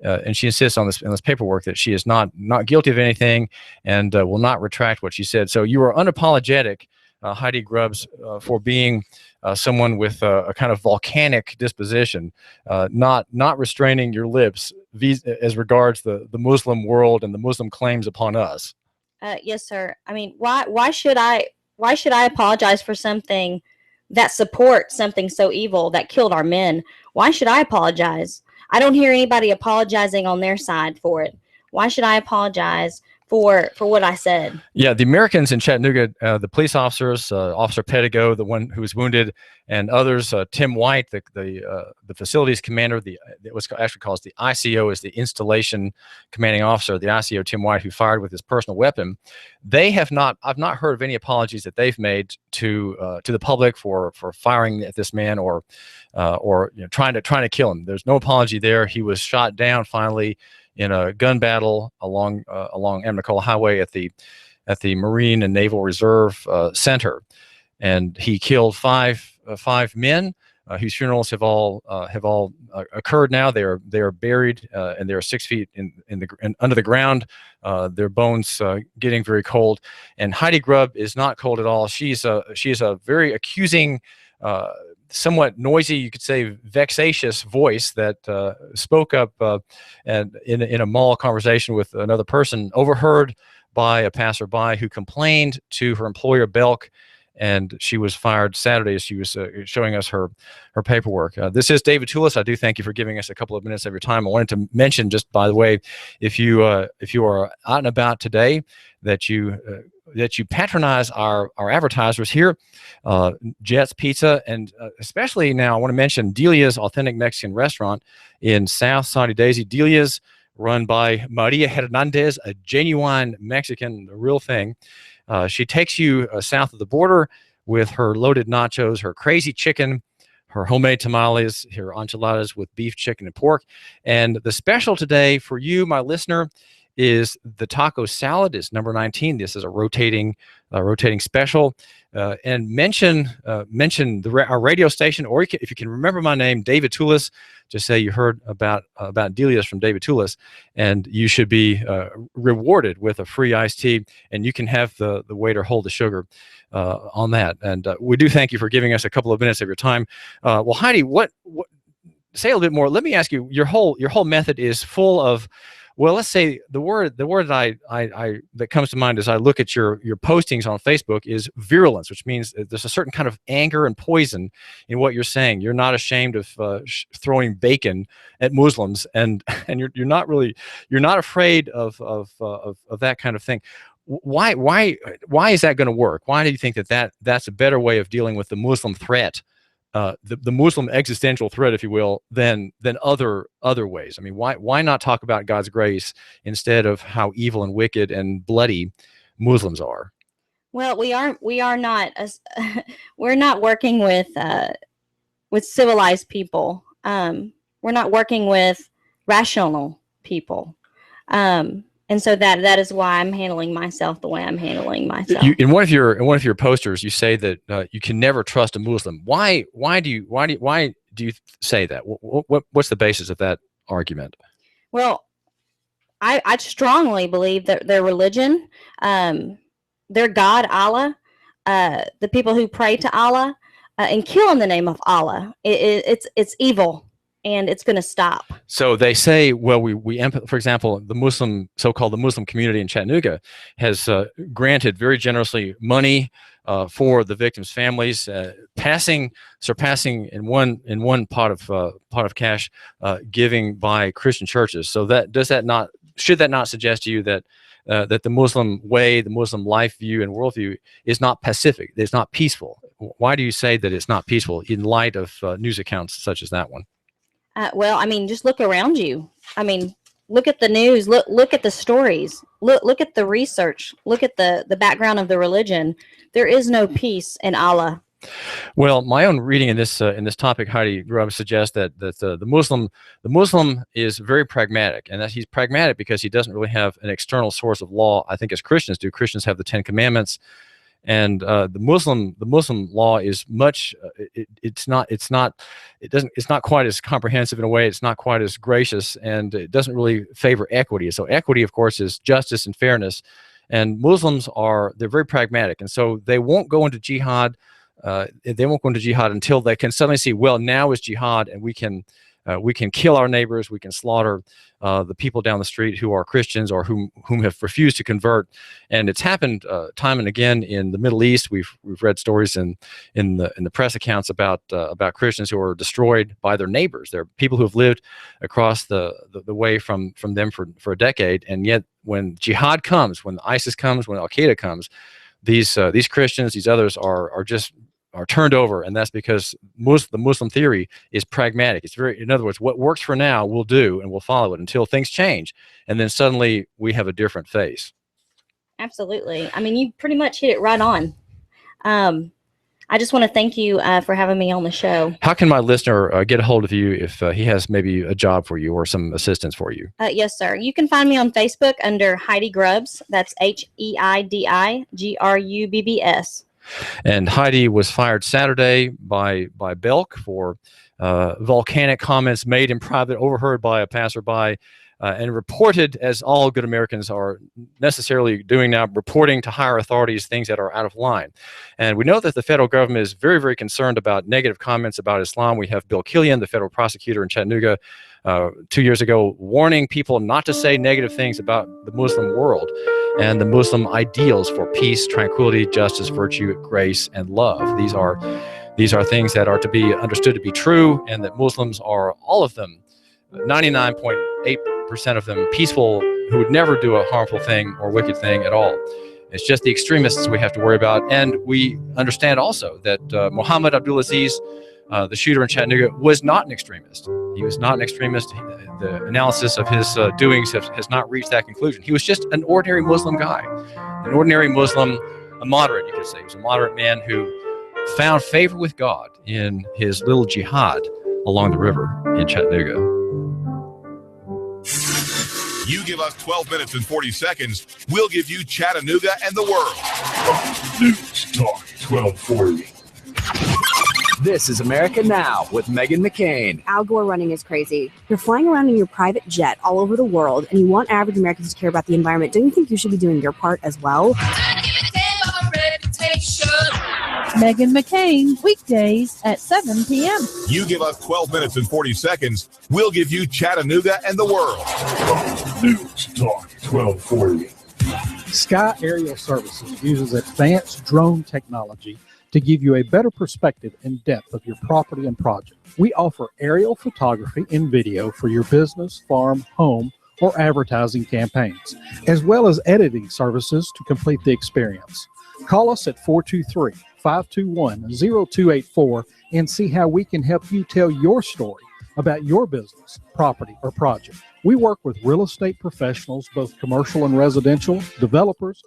and she insists on this paperwork that she is not guilty of anything and will not retract what she said. So you are unapologetic, Heidi Grubbs, for being someone with a kind of volcanic disposition, not restraining your lips as regards the Muslim world and the Muslim claims upon us. Yes, sir. I mean, why should I apologize for something that supports something so evil that killed our men? Why should I apologize? I don't hear anybody apologizing on their side for it. Why should I apologize for what I said? Yeah, the Americans in Chattanooga, the police officers, Officer Pettigo, the one who was wounded, and others, Tim White, the facilities commander, it was actually called the ICO, is the installation commanding officer, the ICO Tim White, who fired with his personal weapon. I've not heard of any apologies that they've made to the public for firing at this man or trying to kill him. There's no apology there. He was shot down finally in a gun battle along Amnicola Highway at the Marine and Naval Reserve Center, and he killed five men whose funerals have all occurred now. They are buried and they're 6 feet under the ground. Their bones getting very cold. And Heidi Grubb is not cold at all. She is a very accusing, somewhat noisy, you could say vexatious voice that spoke up and in a mall conversation with another person, overheard by a passerby who complained to her employer Belk, and she was fired Saturday as she was showing us her paperwork. This is David Tulis. I do thank you for giving us a couple of minutes of your time. I wanted to mention, just by the way, if you are out and about today, that you patronize our advertisers here, Jets Pizza, and especially now I want to mention Delia's Authentic Mexican Restaurant in South Saudi Daisy. Delia's, run by Maria Hernandez, a genuine Mexican, the real thing. She takes you south of the border with her loaded nachos, her crazy chicken, her homemade tamales, her enchiladas with beef, chicken, and pork. And the special today for you, my listener, is the taco salad. Is number 19. This is a rotating special. And mention our radio station, or if you can remember my name, David Tulis, just say you heard about Delia's from David Tulis, and you should be rewarded with a free iced tea, and you can have the waiter hold the sugar on that. And we do thank you for giving us a couple of minutes of your time. Well, Heidi, what say a little bit more. Let me ask you, your whole method is full of, well, let's say the word that that comes to mind as I look at your postings on Facebook is virulence, which means there's a certain kind of anger and poison in what you're saying. You're not ashamed of throwing bacon at Muslims, and you're not afraid of that kind of thing. Why is that going to work? Why do you think that's a better way of dealing with the Muslim threat the Muslim existential threat, if you will, than other ways? I mean, why not talk about God's grace instead of how evil and wicked and bloody Muslims are? Well, we are not we're not working with civilized people. We're not working with rational people. And so that is why I'm handling myself the way I'm handling myself. In one of your posters, you say that you can never trust a Muslim. Why do you say that? What's the basis of that argument? Well, I strongly believe that their religion, their God, Allah, the people who pray to Allah and kill in the name of Allah, it's evil. And it's going to stop. So they say, well, for example, the so-called Muslim community in Chattanooga has granted very generously money for the victims' families, surpassing in one pot of cash giving by Christian churches. So should that not suggest to you that the Muslim way, the Muslim life view and worldview is not pacific? It's not peaceful. Why do you say that it's not peaceful in light of news accounts such as that one? Well, I mean, just look around you. I mean, look at the news. Look at the stories. Look at the research. Look at the background of the religion. There is no peace in Allah. Well, my own reading in this topic, Heidi, suggests that the Muslim is very pragmatic, and that he's pragmatic because he doesn't really have an external source of law. I think as Christians do. Christians have the Ten Commandments. And the Muslim law is much. It's not quite as comprehensive in a way. It's not quite as gracious, and it doesn't really favor equity. So equity, of course, is justice and fairness. And Muslims they're very pragmatic, and so they won't go into jihad. They won't go into jihad until they can suddenly see, well, now is jihad, and we can kill our neighbors. We can slaughter the people down the street who are Christians or whom have refused to convert. And it's happened time and again in the Middle East. We've read stories in the press accounts about Christians who are destroyed by their neighbors. They're people who have lived across the way from them for a decade. And yet when jihad comes, when ISIS comes, when Al Qaeda comes, these Christians, these others are turned over, and that's because the Muslim theory is pragmatic. It's in other words, what works for now we'll do, and we'll follow it until things change, and then suddenly we have a different face. Absolutely. I mean, you pretty much hit it right on. I just want to thank you for having me on the show. How can my listener get a hold of you if he has maybe a job for you or some assistance for you? Yes, sir. You can find me on Facebook under Heidi Grubbs. That's HeidiGrubbs. And Heidi was fired Saturday by Belk for volcanic comments made in private, overheard by a passerby, and reported, as all good Americans are necessarily doing now, reporting to higher authorities things that are out of line. And we know that the federal government is very, very concerned about negative comments about Islam. We have Bill Killian, the federal prosecutor in Chattanooga, 2 years ago, warning people not to say negative things about the Muslim world and the Muslim ideals for peace, tranquility, justice, virtue, grace, and love. These are things that are to be understood to be true, and that Muslims are, all of them, 99.8% of them, peaceful, who would never do a harmful thing or wicked thing at all. It's just the extremists we have to worry about. And we understand also that Muhammad Abdulaziz, the shooter in Chattanooga, was not an extremist. He was not an extremist. The analysis of his doings has not reached that conclusion. He was just an ordinary Muslim guy, an ordinary Muslim, a moderate, you could say. He was a moderate man who found favor with God in his little jihad along the river in Chattanooga. You give us 12 minutes and 40 seconds, we'll give you Chattanooga and the world. News Talk 1240. This is America Now with Meghan McCain. Al Gore running is crazy. You're flying around in your private jet all over the world, and you want average Americans to care about the environment. Don't you think you should be doing your part as well? Meghan McCain, weekdays at 7 p.m. You give us 12 minutes and 40 seconds, we'll give you Chattanooga and the world. News Talk 1240. Sky Aerial Services uses advanced drone technology to give you a better perspective and depth of your property and project. We offer aerial photography and video for your business, farm, home, or advertising campaigns, as well as editing services to complete the experience. Call us at 521-0284 and see how we can help you tell your story about your business, property, or project. We work with real estate professionals, both commercial and residential, developers,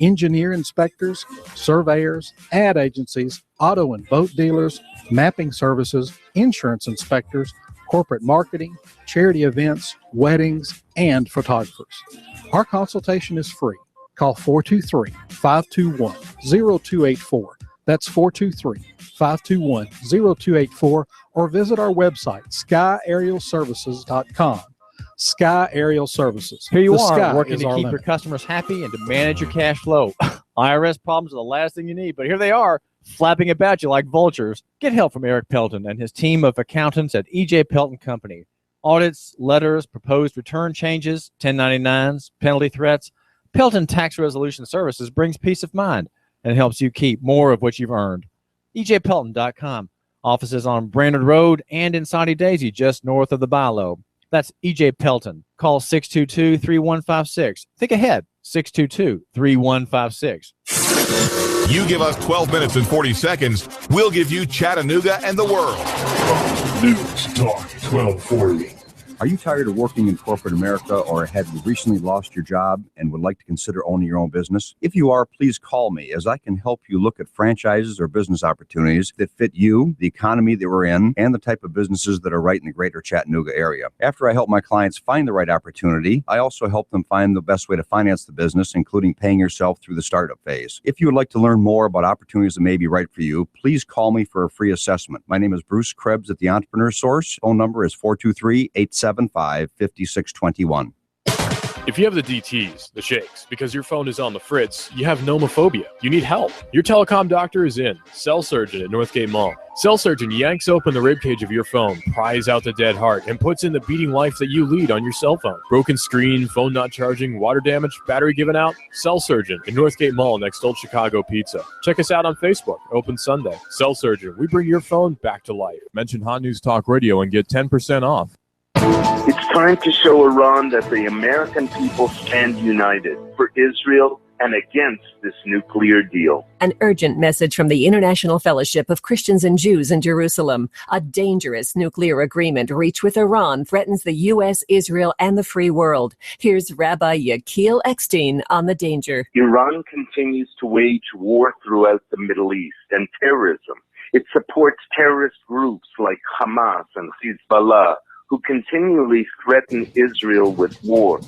engineer inspectors, surveyors, ad agencies, auto and boat dealers, mapping services, insurance inspectors, corporate marketing, charity events, weddings, and photographers. Our consultation is free. Call 423-521-0284. That's 423-521-0284, or visit our website, skyaerialservices.com. Sky Aerial Services. Here you The are, sky working is to our keep limit. your customers happy and to manage your cash flow. IRS problems are the last thing you need, but here they are, flapping about you like vultures. Get help from Eric Pelton and his team of accountants at E.J. Pelton Company. Audits, letters, proposed return changes, 1099s, penalty threats. Pelton Tax Resolution Services brings peace of mind and helps you keep more of what you've earned. EJPelton.com. Offices on Brainerd Road and in Soddy Daisy, just north of the Bilo. That's E.J. Pelton. Call 622-3156. Think ahead, 622-3156. You give us 12 minutes and 40 seconds, we'll give you Chattanooga and the world. News Talk 1240. Are you tired of working in corporate America, or have you recently lost your job and would like to consider owning your own business? If you are, please call me, as I can help you look at franchises or business opportunities that fit you, the economy that we're in, and the type of businesses that are right in the greater Chattanooga area. After I help my clients find the right opportunity, I also help them find the best way to finance the business, including paying yourself through the startup phase. If you would like to learn more about opportunities that may be right for you, please call me for a free assessment. My name is Bruce Krebs at the Entrepreneur Source. Phone number is 423-875-5621. If you have the DTs, the shakes, because your phone is on the fritz, you have nomophobia. You need help. Your telecom doctor is in. Cell Surgeon at Northgate Mall. Cell Surgeon yanks open the ribcage of your phone, pries out the dead heart, and puts in the beating life that you lead on your cell phone. Broken screen, phone not charging, water damage, battery given out? Cell Surgeon at Northgate Mall next Old Chicago Pizza. Check us out on Facebook. Open Sunday. Cell Surgeon. We bring your phone back to life. Mention Hot News Talk Radio and get 10% off. It's time to show Iran that the American people stand united for Israel and against this nuclear deal. An urgent message from the International Fellowship of Christians and Jews in Jerusalem. A dangerous nuclear agreement reached with Iran threatens the U.S., Israel, and the free world. Here's Rabbi Yechiel Eckstein on the danger. Iran continues to wage war throughout the Middle East and terrorism. It supports terrorist groups like Hamas and Hezbollah, who continually threaten Israel with war.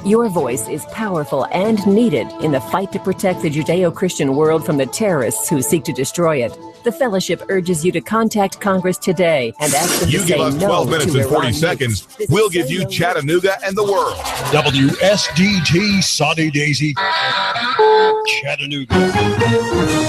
Your voice is powerful and needed in the fight to protect the Judeo-Christian world from the terrorists who seek to destroy it. The Fellowship urges you to contact Congress today and ask them to say no to Iran. You give us 12 minutes and 40 seconds, we'll give you Chattanooga and the world. WSDT Soddy Daisy, Chattanooga.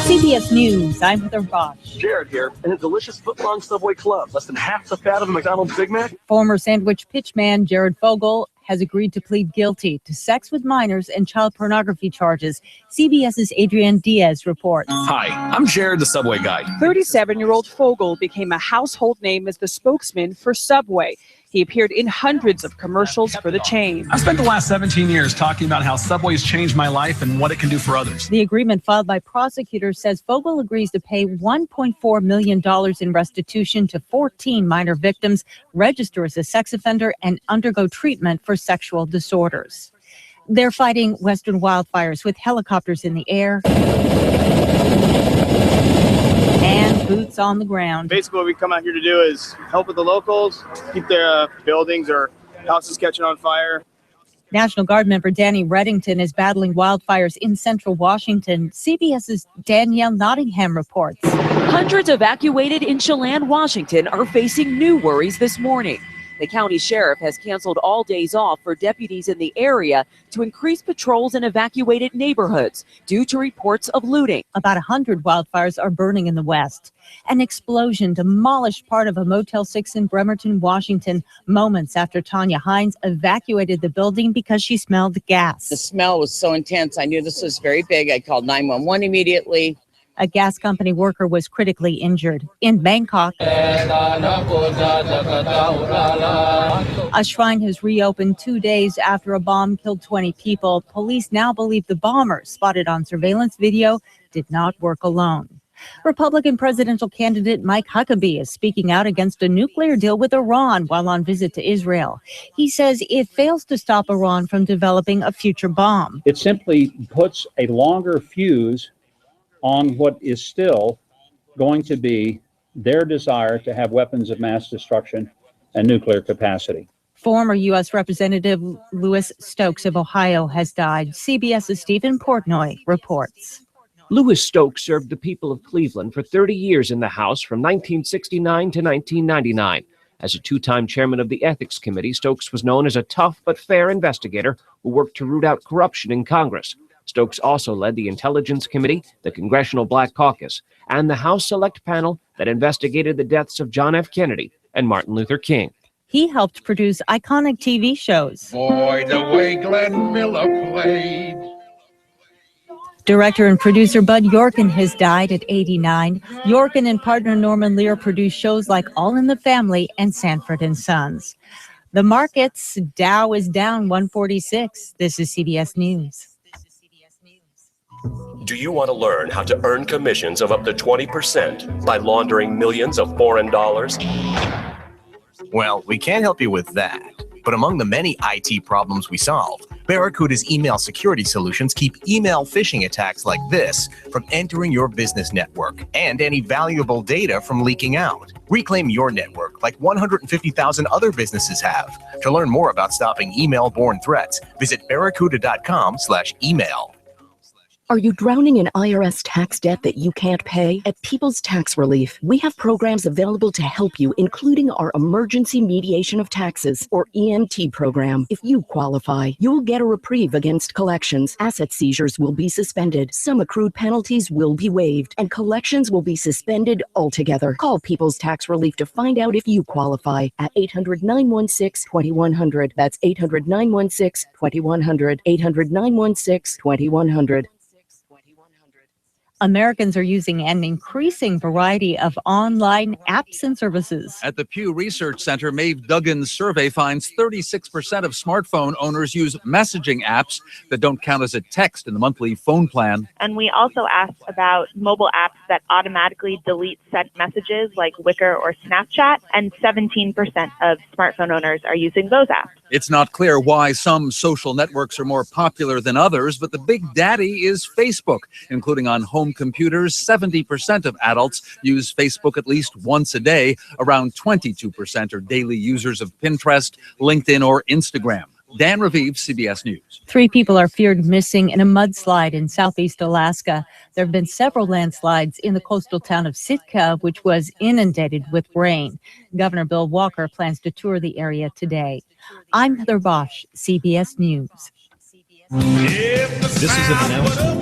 CBS News, I'm Heather Bosch. Jared here, and a delicious foot-long Subway club, less than half the fat of a McDonald's Big Mac. Former sandwich pitchman Jared Fogle has agreed to plead guilty to sex with minors and child pornography charges. CBS's Adrienne Diaz reports. Hi, I'm Jared, the Subway guy. 37-year-old Fogle became a household name as the spokesman for Subway. He appeared in hundreds of commercials for the chain. I spent the last 17 years talking about how Subway has changed my life and what it can do for others. The agreement filed by prosecutors says Fogle agrees to pay $1.4 million in restitution to 14 minor victims, register as a sex offender, and undergo treatment for sexual disorders. They're fighting western wildfires with helicopters in the air and boots on the ground. Basically, what we come out here to do is help with the locals, keep their buildings or houses catching on fire. National Guard member Danny Reddington is battling wildfires in central Washington. CBS's Danielle Nottingham reports. Hundreds evacuated in Chelan, Washington are facing new worries this morning. The county sheriff has canceled all days off for deputies in the area to increase patrols in evacuated neighborhoods due to reports of looting. About 100 wildfires are burning in the west. An explosion demolished part of a Motel 6 in Bremerton, Washington, moments after Tanya Hines evacuated the building because she smelled gas. The smell was so intense. I knew this was very big. I called 911 immediately. A gas company worker was critically injured. In Bangkok, a shrine has reopened 2 days after a bomb killed 20 people. Police now believe the bomber, spotted on surveillance video, did not work alone. Republican presidential candidate Mike Huckabee is speaking out against a nuclear deal with Iran while on visit to Israel. He says it fails to stop Iran from developing a future bomb. It simply puts a longer fuse on what is still going to be their desire to have weapons of mass destruction and nuclear capacity. Former U.S. Representative Louis Stokes of Ohio has died. CBS's Stephen Portnoy reports. Louis Stokes served the people of Cleveland for 30 years in the House from 1969 to 1999. As a two-time chairman of the Ethics Committee, Stokes was known as a tough but fair investigator who worked to root out corruption in Congress. Stokes also led the Intelligence Committee, the Congressional Black Caucus, and the House Select Panel that investigated the deaths of John F. Kennedy and Martin Luther King. He helped produce iconic TV shows. Boy, the way Glenn Miller played. Director and producer Bud Yorkin has died at 89. Yorkin and partner Norman Lear produced shows like All in the Family and Sanford and Sons. The markets, Dow is down 146. This is CBS News. Do you want to learn how to earn commissions of up to 20% by laundering millions of foreign dollars? Well, we can't help you with that. But among the many IT problems we solve, Barracuda's email security solutions keep email phishing attacks like this from entering your business network and any valuable data from leaking out. Reclaim your network like 150,000 other businesses have. To learn more about stopping email-borne threats, visit barracuda.com/email. Are you drowning in IRS tax debt that you can't pay? At People's Tax Relief, we have programs available to help you, including our Emergency Mediation of Taxes, or EMT program. If you qualify, you'll get a reprieve against collections. Asset seizures will be suspended. Some accrued penalties will be waived, and collections will be suspended altogether. Call People's Tax Relief to find out if you qualify at 800-916-2100. That's 800-916-2100. 800-916-2100. Americans are using an increasing variety of online apps and services. At the Pew Research Center, Maeve Duggan's survey finds 36% of smartphone owners use messaging apps that don't count as a text in the monthly phone plan. And we also asked about mobile apps that automatically delete sent messages like Wicker or Snapchat, and 17% of smartphone owners are using those apps. It's not clear why some social networks are more popular than others, but the big daddy is Facebook, including on home computers. 70% of adults use Facebook at least once a day. Around 22% are daily users of Pinterest, LinkedIn, or Instagram. Dan Raviv, CBS News. 3 people are feared missing in a mudslide in southeast Alaska. There have been several landslides in the coastal town of Sitka, which was inundated with rain. Governor Bill Walker plans to tour the area today. I'm Heather Bosch, CBS News. This is an announcement.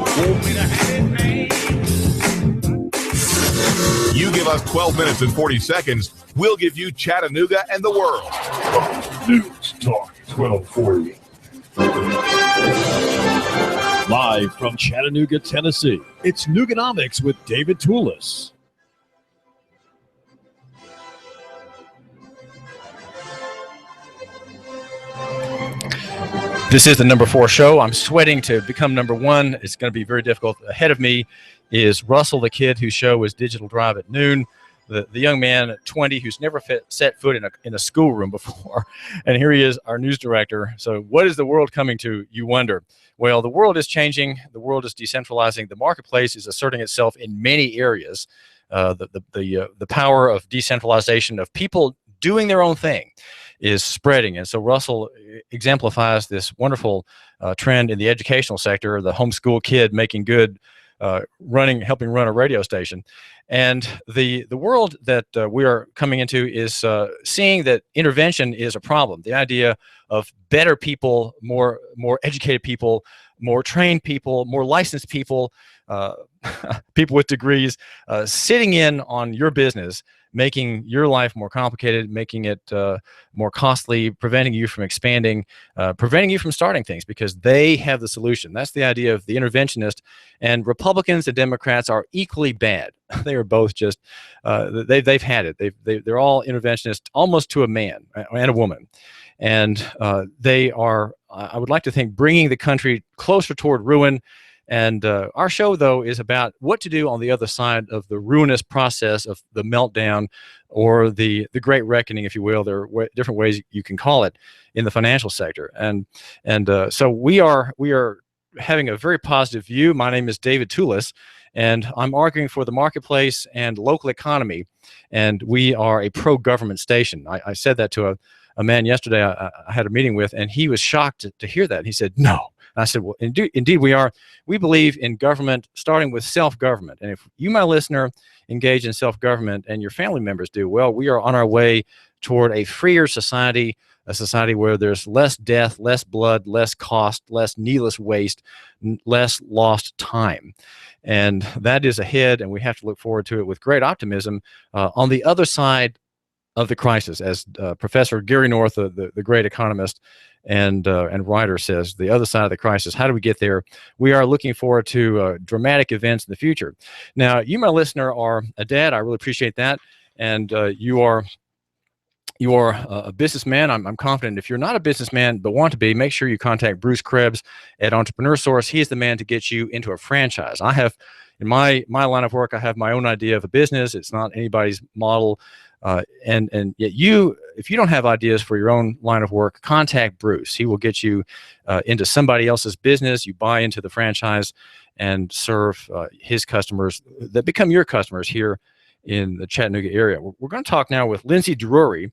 You give us 12 minutes and 40 seconds, we'll give you Chattanooga and the world. News Talk 1240. Live from Chattanooga, Tennessee, it's Nooganomics with David Tulis. This is the number 4 show. I'm sweating to become number 1. It's going to be very difficult. Ahead of me is Russell, the kid whose show is Digital Drive at noon. The young man at 20 who's never set foot in a schoolroom before. And here he is, our news director. So what is the world coming to, you wonder? Well, the world is changing. The world is decentralizing. The marketplace is asserting itself in many areas. The power of decentralization, of people doing their own thing, is spreading. And so Russell exemplifies this wonderful trend in the educational sector, the homeschool kid making good, helping run a radio station. And the world that we are coming into is seeing that intervention is a problem. The idea of better people, more educated people, more trained people, more licensed people, people with degrees, sitting in on your business, making your life more complicated, making it more costly, preventing you from expanding, preventing you from starting things, because they have the solution. That's the idea of the interventionist. And Republicans and Democrats are equally bad. They are both just, they've had it. They're all interventionists, almost to a man and a woman. And they are, I would like to think, bringing the country closer toward ruin. And our show, though, is about what to do on the other side of the ruinous process of the meltdown, or the great reckoning, if you will. There are different ways you can call it in the financial sector. And so we are having a very positive view. My name is David Tulis, and I'm arguing for the marketplace and local economy. And we are a pro-government station. I said that to a man yesterday I had a meeting with, and he was shocked to hear that. He said, no. And I said, well, indeed we are. We believe in government starting with self-government. And if you, my listener, engage in self-government and your family members do, well, we are on our way toward a freer society, a society where there's less death, less blood, less cost, less needless waste, less lost time. And that is ahead, and we have to look forward to it with great optimism on the other side of the crisis. As Professor Gary North, the great economist and writer, says, the other side of the crisis. How do we get there? We are looking forward to dramatic events in the future. Now, you, my listener, are a dad. I really appreciate that. And you are a businessman. I'm confident. If you're not a businessman but want to be, make sure you contact Bruce Krebs at Entrepreneur Source. He is the man to get you into a franchise. I have, in my line of work, I have my own idea of a business. It's not anybody's model. And yet if you don't have ideas for your own line of work, contact Bruce. He will get you into somebody else's business. You buy into the franchise and serve his customers that become your customers here in the Chattanooga area. We're going to talk now with Lindsey Drury,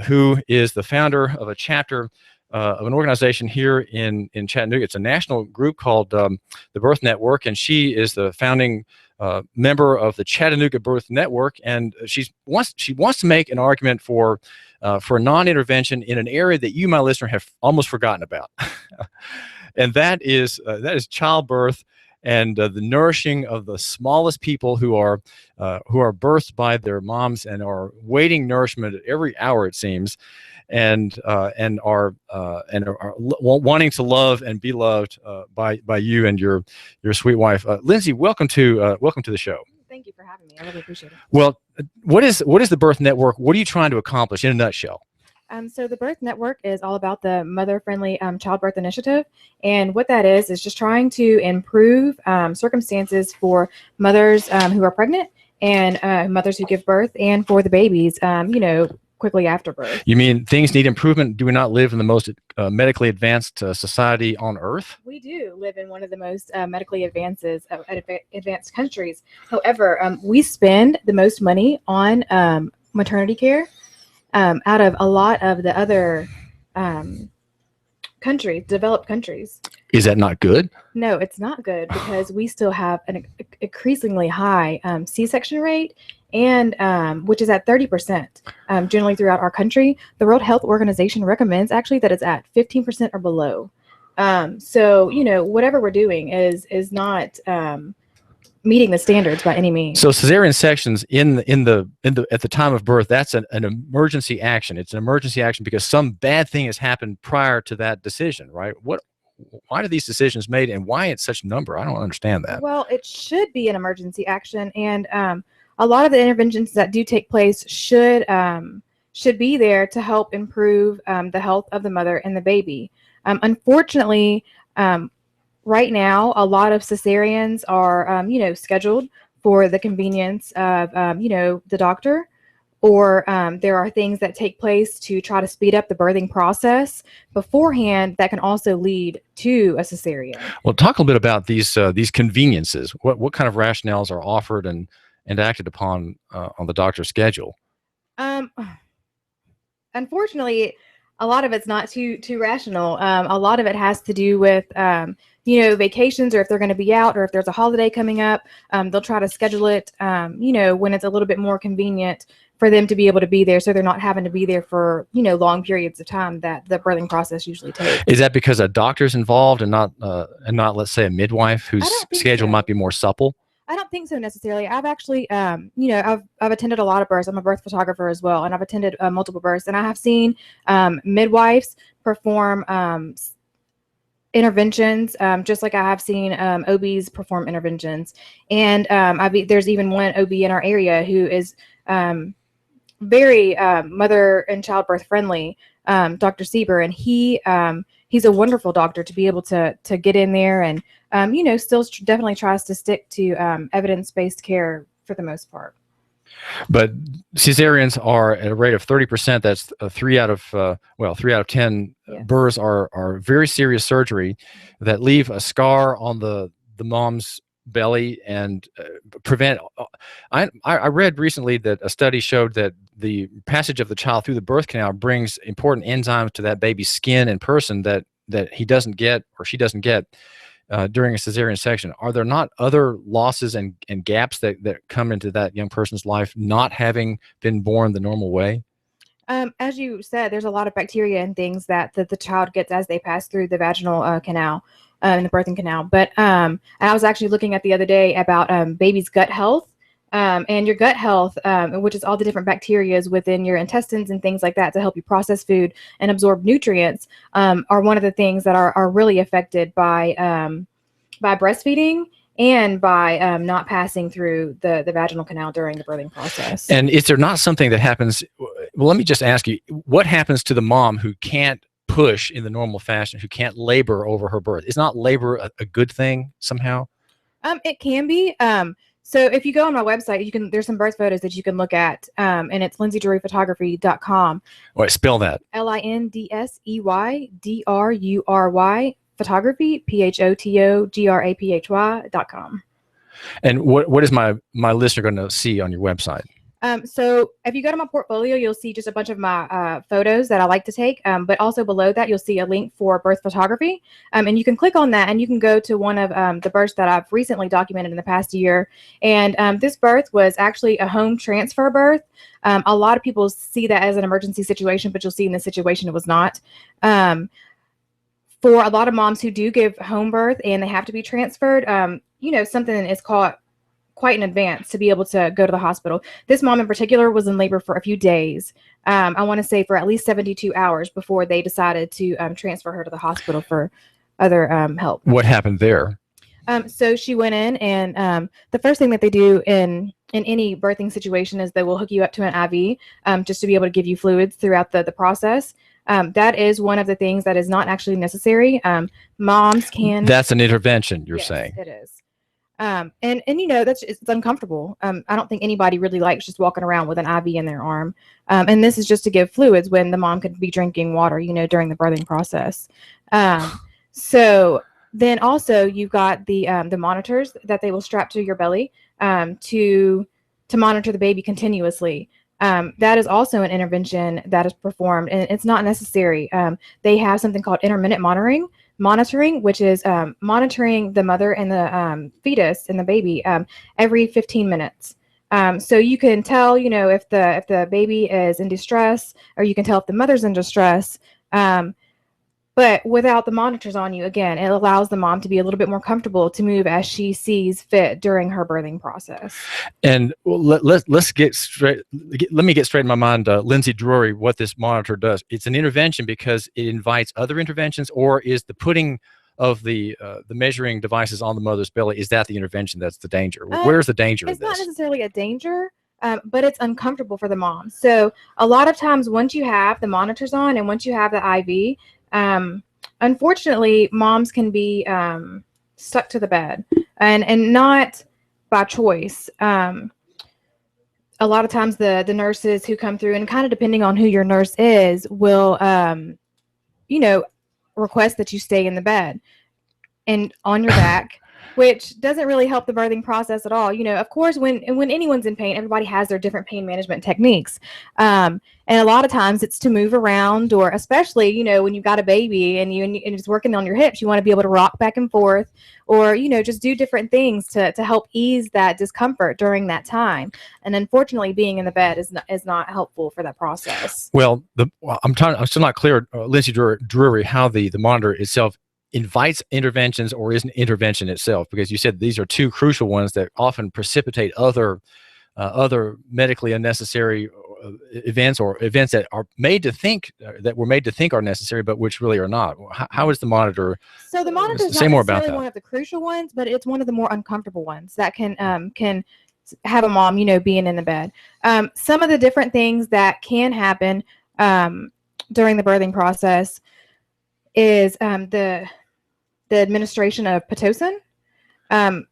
who is the founder of a chapter of an organization here in Chattanooga. It's a national group called the Birth Network, and she is the founding member of the Chattanooga Birth Network, and she wants to make an argument for non-intervention in an area that you, my listener, have almost forgotten about, and that is childbirth and the nourishing of the smallest people who are birthed by their moms and are waiting nourishment at every hour, it seems, and are wanting to love and be loved by you and your sweet wife. Lindsey, welcome to the show. Thank you for having me. I really appreciate it. Well, what is the Birth Network? What are you trying to accomplish in a nutshell? So the Birth Network is all about the mother-friendly childbirth initiative, and what that is just trying to improve circumstances for mothers who are pregnant and mothers who give birth, and for the babies, quickly after birth. You mean things need improvement? Do we not live in the most medically advanced society on earth? We do live in one of the most medically advanced countries. However, we spend the most money on maternity care out of a lot of the other developed countries. Is that not good? No, it's not good, because we still have an increasingly high C-section rate, and which is at 30% generally throughout our country. The World Health Organization recommends actually that it's at 15% or below. So whatever we're doing is not meeting the standards by any means. So cesarean sections at the time of birth, that's an emergency action. It's an emergency action because some bad thing has happened prior to that decision, right? Why are these decisions made, and why it's such a number? I don't understand that. Well, it should be an emergency action, and a lot of the interventions that do take place should be there to help improve the health of the mother and the baby. Unfortunately, right now, a lot of cesareans are, scheduled for the convenience of, the doctor, or there are things that take place to try to speed up the birthing process beforehand that can also lead to a cesarean. Well, talk a little bit about these conveniences. What kind of rationales are offered and acted upon on the doctor's schedule? Unfortunately, a lot of it's not too rational. A lot of it has to do with vacations, or if they're going to be out, or if there's a holiday coming up, they'll try to schedule it, when it's a little bit more convenient for them to be able to be there, so they're not having to be there for, long periods of time that the birthing process usually takes. Is that because a doctor's involved and not, let's say, a midwife whose schedule might be more supple? I don't think so necessarily. I've actually, I've attended a lot of births. I'm a birth photographer as well, and I've attended multiple births, and I have seen midwives perform interventions, just like I have seen OBs perform interventions. And there's even one OB in our area who is very mother and childbirth friendly, Dr. Sieber, and he's a wonderful doctor to be able to get in there and, still definitely tries to stick to evidence-based care for the most part. But cesareans are at a rate of 30%. That's 3 out of 10 births are very serious surgery that leave a scar on the mom's belly and prevent. I read recently that a study showed that the passage of the child through the birth canal brings important enzymes to that baby's skin and person that he doesn't get or she doesn't get during a cesarean section. Are there not other losses and gaps that come into that young person's life not having been born the normal way? As you said, there's a lot of bacteria and things that the child gets as they pass through the vaginal canal and the birthing canal. But I was actually looking at the other day about baby's gut health. And your gut health, which is all the different bacteria within your intestines and things like that to help you process food and absorb nutrients, are one of the things that are really affected by breastfeeding and by not passing through the vaginal canal during the birthing process. And is there not something that happens? Well, let me just ask you, what happens to the mom who can't push in the normal fashion, who can't labor over her birth? Is not labor a good thing somehow? It can be. So if you go on my website, there's some birth photos that you can look at, and it's lindseyduryphotography.com. Wait, spell that. LINDSEYDRURY photography, PHOTOGRAPHY.com. And what is my listener going to see on your website? So if you go to my portfolio, you'll see just a bunch of my photos that I like to take. But also below that, you'll see a link for birth photography. And you can click on that and you can go to one of the births that I've recently documented in the past year. And this birth was actually a home transfer birth. A lot of people see that as an emergency situation, but you'll see in this situation it was not. For a lot of moms who do give home birth and they have to be transferred, something is caught quite in advance to be able to go to the hospital. This mom in particular was in labor for a few days. I want to say for at least 72 hours before they decided to transfer her to the hospital for other help. What happened there? So she went in, and the first thing that they do in any birthing situation is they will hook you up to an IV just to be able to give you fluids throughout the process. That is one of the things that is not actually necessary. Moms can. That's an intervention, you're yes, saying. It is. And it's uncomfortable. I don't think anybody really likes just walking around with an IV in their arm. And this is just to give fluids when the mom could be drinking water, during the birthing process. So then also you've got the monitors that they will strap to your belly to monitor the baby continuously. That is also an intervention that is performed, and it's not necessary. They have something called intermittent monitoring, which is monitoring the mother and the fetus and the baby every 15 minutes. So you can tell, if the baby is in distress, or you can tell if the mother's in distress. But without the monitors on you, again, it allows the mom to be a little bit more comfortable to move as she sees fit during her birthing process. And let's get straight. Let me get straight in my mind, Lindsey Drury, what this monitor does. It's an intervention because it invites other interventions, or is the putting of the measuring devices on the mother's belly, is that the intervention that's the danger? Where's the danger of this? It's not necessarily a danger. But it's uncomfortable for the mom. So a lot of times once you have the monitors on and once you have the IV, unfortunately, moms can be stuck to the bed and not by choice. A lot of times the nurses who come through, and kind of depending on who your nurse is, will, request that you stay in the bed and on your back. Which doesn't really help the birthing process at all. Of course, when anyone's in pain, everybody has their different pain management techniques. And a lot of times it's to move around, or especially, when you've got a baby and it's working on your hips, you want to be able to rock back and forth, or, just do different things to help ease that discomfort during that time. And unfortunately, being in the bed is not helpful for that process. Well, I'm still not clear, Lindsey Drury, how the monitor itself invites interventions or is an intervention itself, because you said these are two crucial ones that often precipitate other medically unnecessary events, or events that are made to think are necessary, but which really are not. How is the monitor? So the monitor is not necessarily one of the crucial ones, but it's one of the more uncomfortable ones that can have a mom, being in the bed. Some of the different things that can happen during the birthing process is the administration of Pitocin.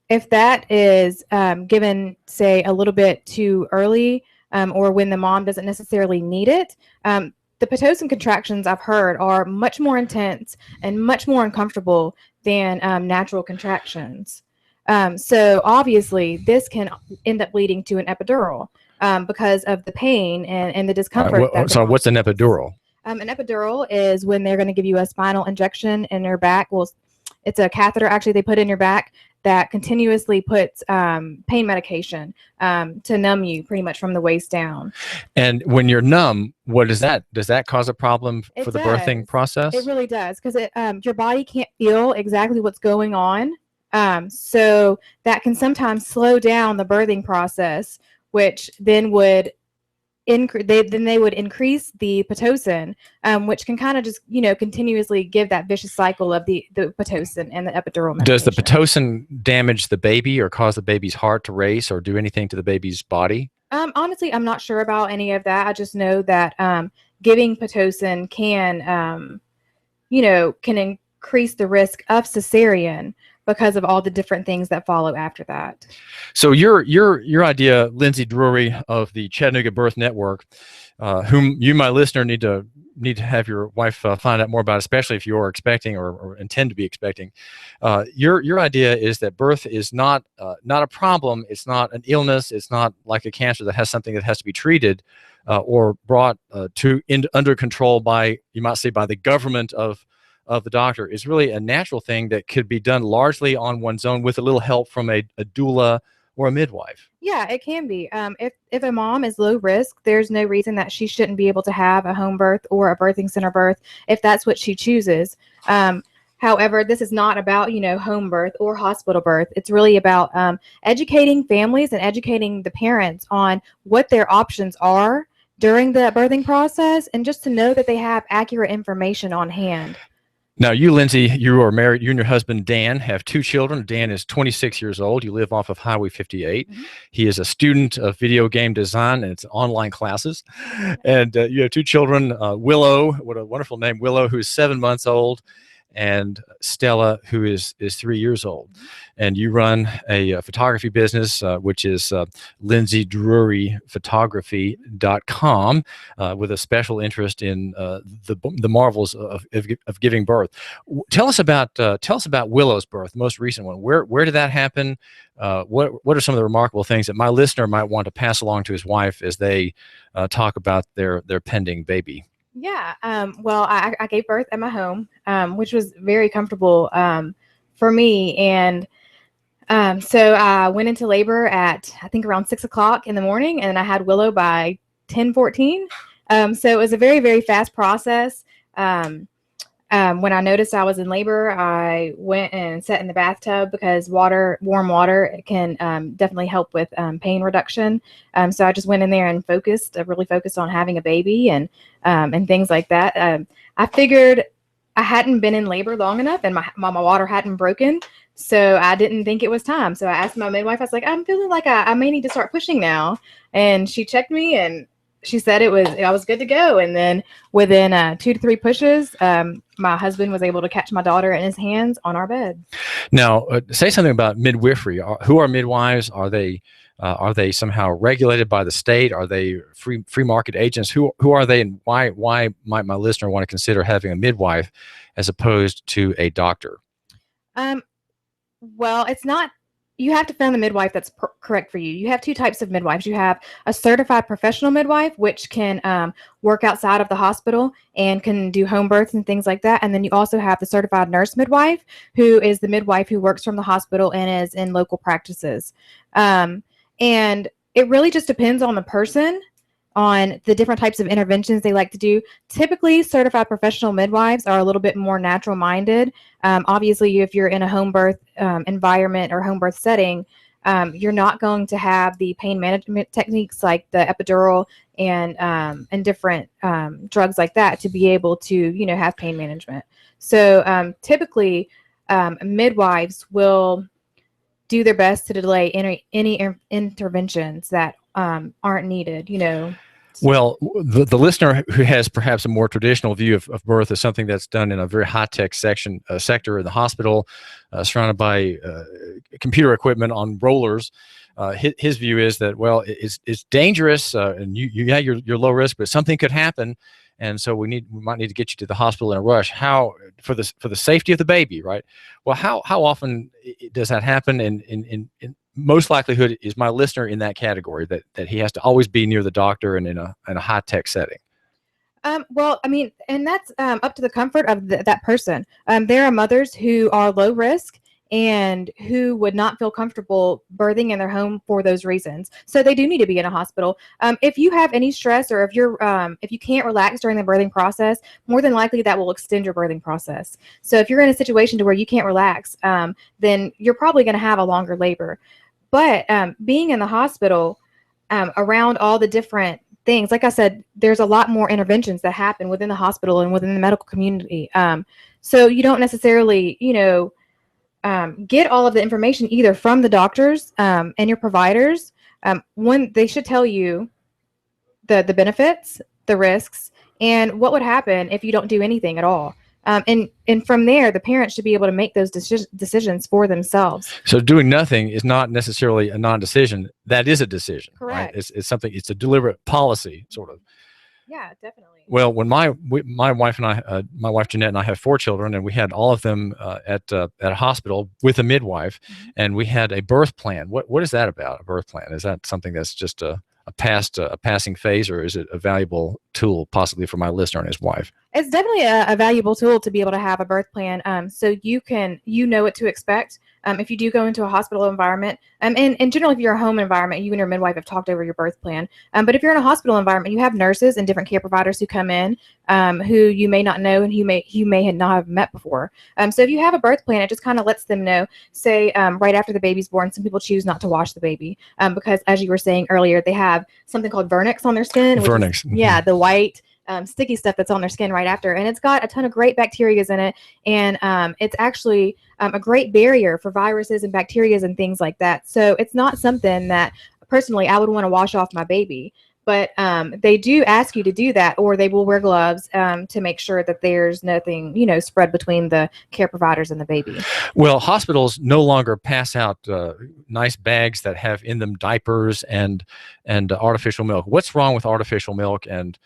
If that is given, say, a little bit too early, or when the mom doesn't necessarily need it, the Pitocin contractions I've heard are much more intense and much more uncomfortable than natural contractions. So obviously, this can end up leading to an epidural because of the pain and the discomfort. So what's an epidural? An epidural is when they're going to give you a spinal injection in your back. Well, it's a catheter actually they put in your back that continuously puts pain medication to numb you pretty much from the waist down. And when you're numb, what does that cause a problem for the birthing process? It really does, because your body can't feel exactly what's going on. So that can sometimes slow down the birthing process, which then would they would increase the Pitocin, which can kind of just, continuously give that vicious cycle of the Pitocin and the epidural medication. Does the Pitocin damage the baby or cause the baby's heart to race or do anything to the baby's body? Honestly, I'm not sure about any of that. I just know that giving Pitocin can increase the risk of cesarean because of all the different things that follow after that. So your idea, Lindsey Drury of the Chattanooga Birth Network, whom you, my listener, need to have your wife find out more about, especially if you're expecting or intend to be expecting. Your idea is that birth is not a problem. It's not an illness. It's not like a cancer that has something that has to be treated or brought under control by, you might say, by the government of the doctor. Is really a natural thing that could be done largely on one's own with a little help from a doula or a midwife. Yeah, it can be. If a mom is low risk, there's no reason that she shouldn't be able to have a home birth or a birthing center birth if that's what she chooses. However, this is not about, home birth or hospital birth. It's really about educating families and educating the parents on what their options are during the birthing process, and just to know that they have accurate information on hand. Now, you, Lindsey, you are married. You and your husband, Dan, have 2 children. Dan is 26 years old. You live off of Highway 58. Mm-hmm. He is a student of video game design, and it's online classes. And you have 2 children, Willow, what a wonderful name, Willow, who is 7 months old, and Stella, who is 3 years old. And you run a photography business, which is lindseyDruryphotography.com, with a special interest in the marvels of giving birth. Tell us about Willow's birth, the most recent one. Where did that happen? What are some of the remarkable things that my listener might want to pass along to his wife as they talk about their pending baby? Yeah. Well, I gave birth at my home, which was very comfortable for me. And so I went into labor at, I think, around 6 o'clock in the morning, and I had Willow by 10:14. So it was a very, very fast process. When I noticed I was in labor, I went and sat in the bathtub because warm water can definitely help with pain reduction. So I just went in there and really focused on having a baby and things like that. I figured I hadn't been in labor long enough and my water hadn't broken. So I didn't think it was time. So I asked my midwife, I was like, I'm feeling like I may need to start pushing now. And she checked me and she said I was good to go. And then within 2 to 3 pushes, my husband was able to catch my daughter in his hands on our bed. Now, say something about midwifery. Who are midwives? Are they somehow regulated by the state? Are they free market agents? Who are they, and why might my listener want to consider having a midwife as opposed to a doctor? Well, it's not. You have to find the midwife that's correct for you. You have 2 types of midwives. You have a certified professional midwife, which can work outside of the hospital and can do home births and things like that. And then you also have the certified nurse midwife, who is the midwife who works from the hospital and is in local practices. And it really just depends on the person, on the different types of interventions they like to do. Typically, certified professional midwives are a little bit more natural minded. Obviously, if you're in a home birth environment or home birth setting, you're not going to have the pain management techniques like the epidural and different drugs like that to be able to, have pain management. So typically, midwives will do their best to delay any interventions that aren't needed, Well, the listener who has perhaps a more traditional view of birth as something that's done in a very high-tech sector in the hospital, surrounded by computer equipment on rollers, his view is that, well, it's dangerous, and you're low risk, but something could happen, and so we might need to get you to the hospital in a rush. How for the safety of the baby, right? Well, how often does that happen? And most likelihood is my listener in that category that he has to always be near the doctor and in a high-tech setting. Well, I mean, and that's up to the comfort of that person. There are mothers who are low risk and who would not feel comfortable birthing in their home for those reasons. So they do need to be in a hospital. If you have any stress, or if you can't relax during the birthing process, more than likely that will extend your birthing process. So if you're in a situation to where you can't relax, then you're probably going to have a longer labor. But being in the hospital, around all the different things, like I said, there's a lot more interventions that happen within the hospital and within the medical community. So you don't necessarily, get all of the information either from the doctors and your providers. When they should tell you the benefits, the risks, and what would happen if you don't do anything at all. And from there, the parents should be able to make those decisions for themselves. So doing nothing is not necessarily a non-decision. That is a decision. Correct. Right? It's something. It's a deliberate policy, sort of. Yeah, definitely. Well, when my wife and I, my wife Jeanette and I have 4 children, and we had all of them at a hospital with a midwife, and we had a birth plan. What is that about? A birth plan? Is that something that's just a passing phase, or is it a valuable tool possibly for my listener and his wife? It's definitely a valuable tool to be able to have a birth plan, so you know what to expect if you do go into a hospital environment. And generally, if you're a home environment, you and your midwife have talked over your birth plan. But if you're in a hospital environment, you have nurses and different care providers who come in who you may not know and you may not have met before. So if you have a birth plan, it just kind of lets them know, say right after the baby's born, some people choose not to wash the baby because, as you were saying earlier, they have something called vernix on their skin. Vernix. Yeah, the white sticky stuff that's on their skin right after, and it's got a ton of great bacteria in it, and it's actually a great barrier for viruses and bacteria and things like that. So it's not something that personally I would want to wash off my baby, but they do ask you to do that, or they will wear gloves to make sure that there's nothing spread between the care providers and the baby. Well, hospitals no longer pass out nice bags that have in them diapers and artificial milk. What's wrong with artificial milk, and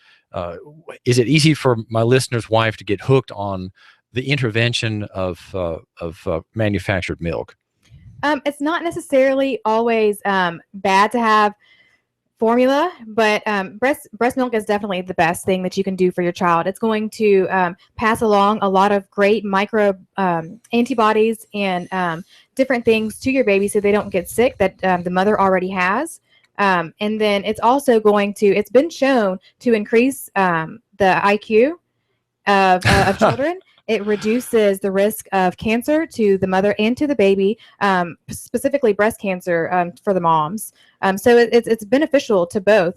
is it easy for my listener's wife to get hooked on the intervention of manufactured milk? It's not necessarily always bad to have formula, but breast milk is definitely the best thing that you can do for your child. It's going to pass along a lot of great micro antibodies and different things to your baby so they don't get sick that the mother already has. And then it's also it's been shown to increase the IQ of children. It reduces the risk of cancer to the mother and to the baby, specifically breast cancer for the moms. So it's beneficial to both.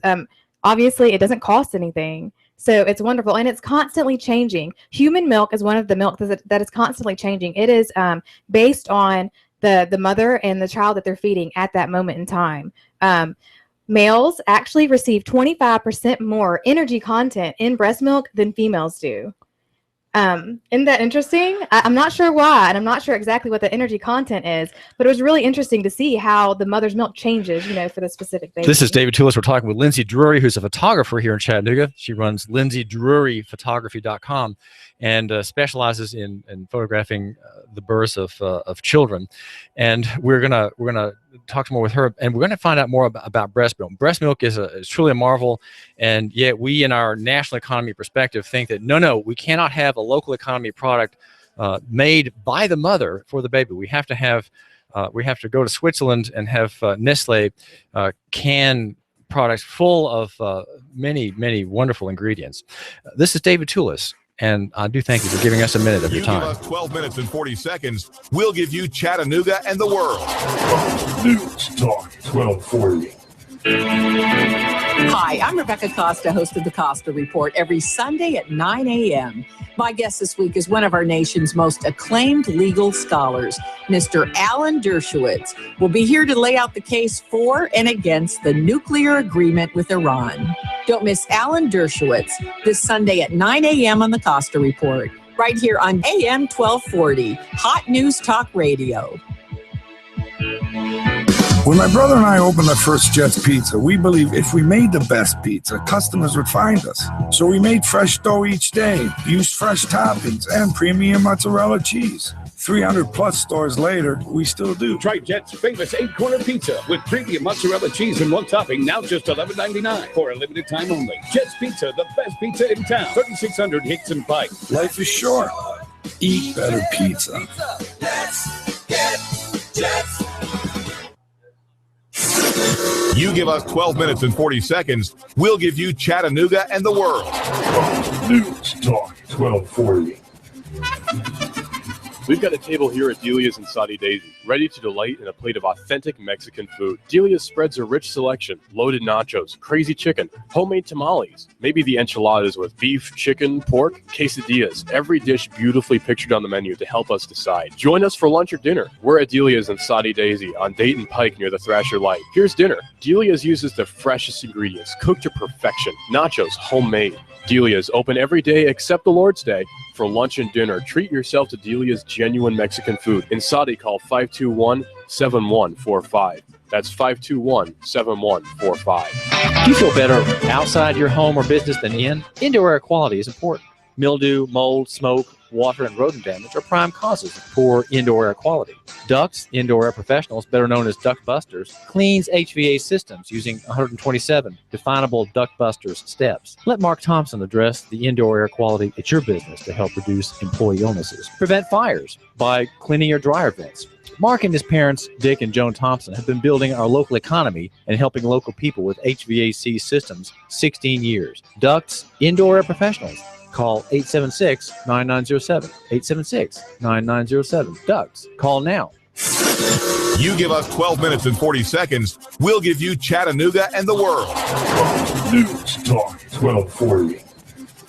Obviously, it doesn't cost anything. So it's wonderful, and it's constantly changing. Human milk is one of the milk that is constantly changing. It is based on the mother and the child that they're feeding at that moment in time. Males actually receive 25% more energy content in breast milk than females do. Isn't that interesting? I'm not sure why, and I'm not sure exactly what the energy content is, but it was really interesting to see how the mother's milk changes, for the specific baby. This is David Tulis. We're talking with Lindsey Drury, who's a photographer here in Chattanooga. She runs lindseyDruryphotography.com and specializes in photographing the births of children. And we're gonna talk more with her, and we're gonna find out more about breast milk. Breast milk is truly a marvel, and yet we, in our national economy perspective, think that no, we cannot have a local economy product made by the mother for the baby. We have to go to Switzerland and have Nestle can products full of many wonderful ingredients. This is David Tulis, and I do thank you for giving us a minute of your time. Give us 12 minutes and 40 seconds. We'll give you Chattanooga and the world. News Talk 1240. Hi, I'm Rebecca Costa, host of the Costa Report, every Sunday at 9 a.m. My guest this week is one of our nation's most acclaimed legal scholars, Mr. Alan Dershowitz. Will be here to lay out the case for and against the nuclear agreement with Iran. Don't miss Alan Dershowitz this Sunday at 9 a.m. on the Costa Report, right here on AM 1240, Hot News Talk Radio. When my brother and I opened the first Jets Pizza, we believed if we made the best pizza, customers would find us. So we made fresh dough each day, used fresh toppings, and premium mozzarella cheese. 300 plus stores later, we still do. Try Jet's famous 8-corner pizza with premium mozzarella cheese and one topping, now just $11.99 for a limited time only. Jet's Pizza, the best pizza in town. 3600 Hickson Pike. Life is short. Eat better pizza. Let's get Jets. You give us 12 minutes and 40 seconds, we'll give you Chattanooga and the world. News Talk 1240. We've got a table here at Delia's in Saudi Daisy, ready to delight in a plate of authentic Mexican food. Delia's spreads a rich selection, loaded nachos, crazy chicken, homemade tamales, maybe the enchiladas with beef, chicken, pork, quesadillas. Every dish beautifully pictured on the menu to help us decide. Join us for lunch or dinner. We're at Delia's in Saudi Daisy on Dayton Pike near the Thrasher Light. Here's dinner. Delia's uses the freshest ingredients, cooked to perfection. Nachos, homemade. Delia's open every day except the Lord's Day. For lunch and dinner, treat yourself to Delia's genuine Mexican food. In Saudi, call 521-7145. That's 521-7145. Do you feel better outside your home or business than in? Indoor air quality is important. Mildew, mold, smoke, water, and rodent damage are prime causes of poor indoor air quality. Ducts, Indoor Air Professionals, better known as Duct Busters, cleans HVAC systems using 127 definable Duct Busters steps. Let Mark Thompson address the indoor air quality at your business to help reduce employee illnesses. Prevent fires by cleaning your dryer vents. Mark and his parents, Dick and Joan Thompson, have been building our local economy and helping local people with HVAC systems 16 years. Ducts, Indoor Air Professionals. Call 876-9907. 876-9907. Ducks. Call now. You give us 12 minutes and 40 seconds, we'll give you Chattanooga and the world. News Talk 1240.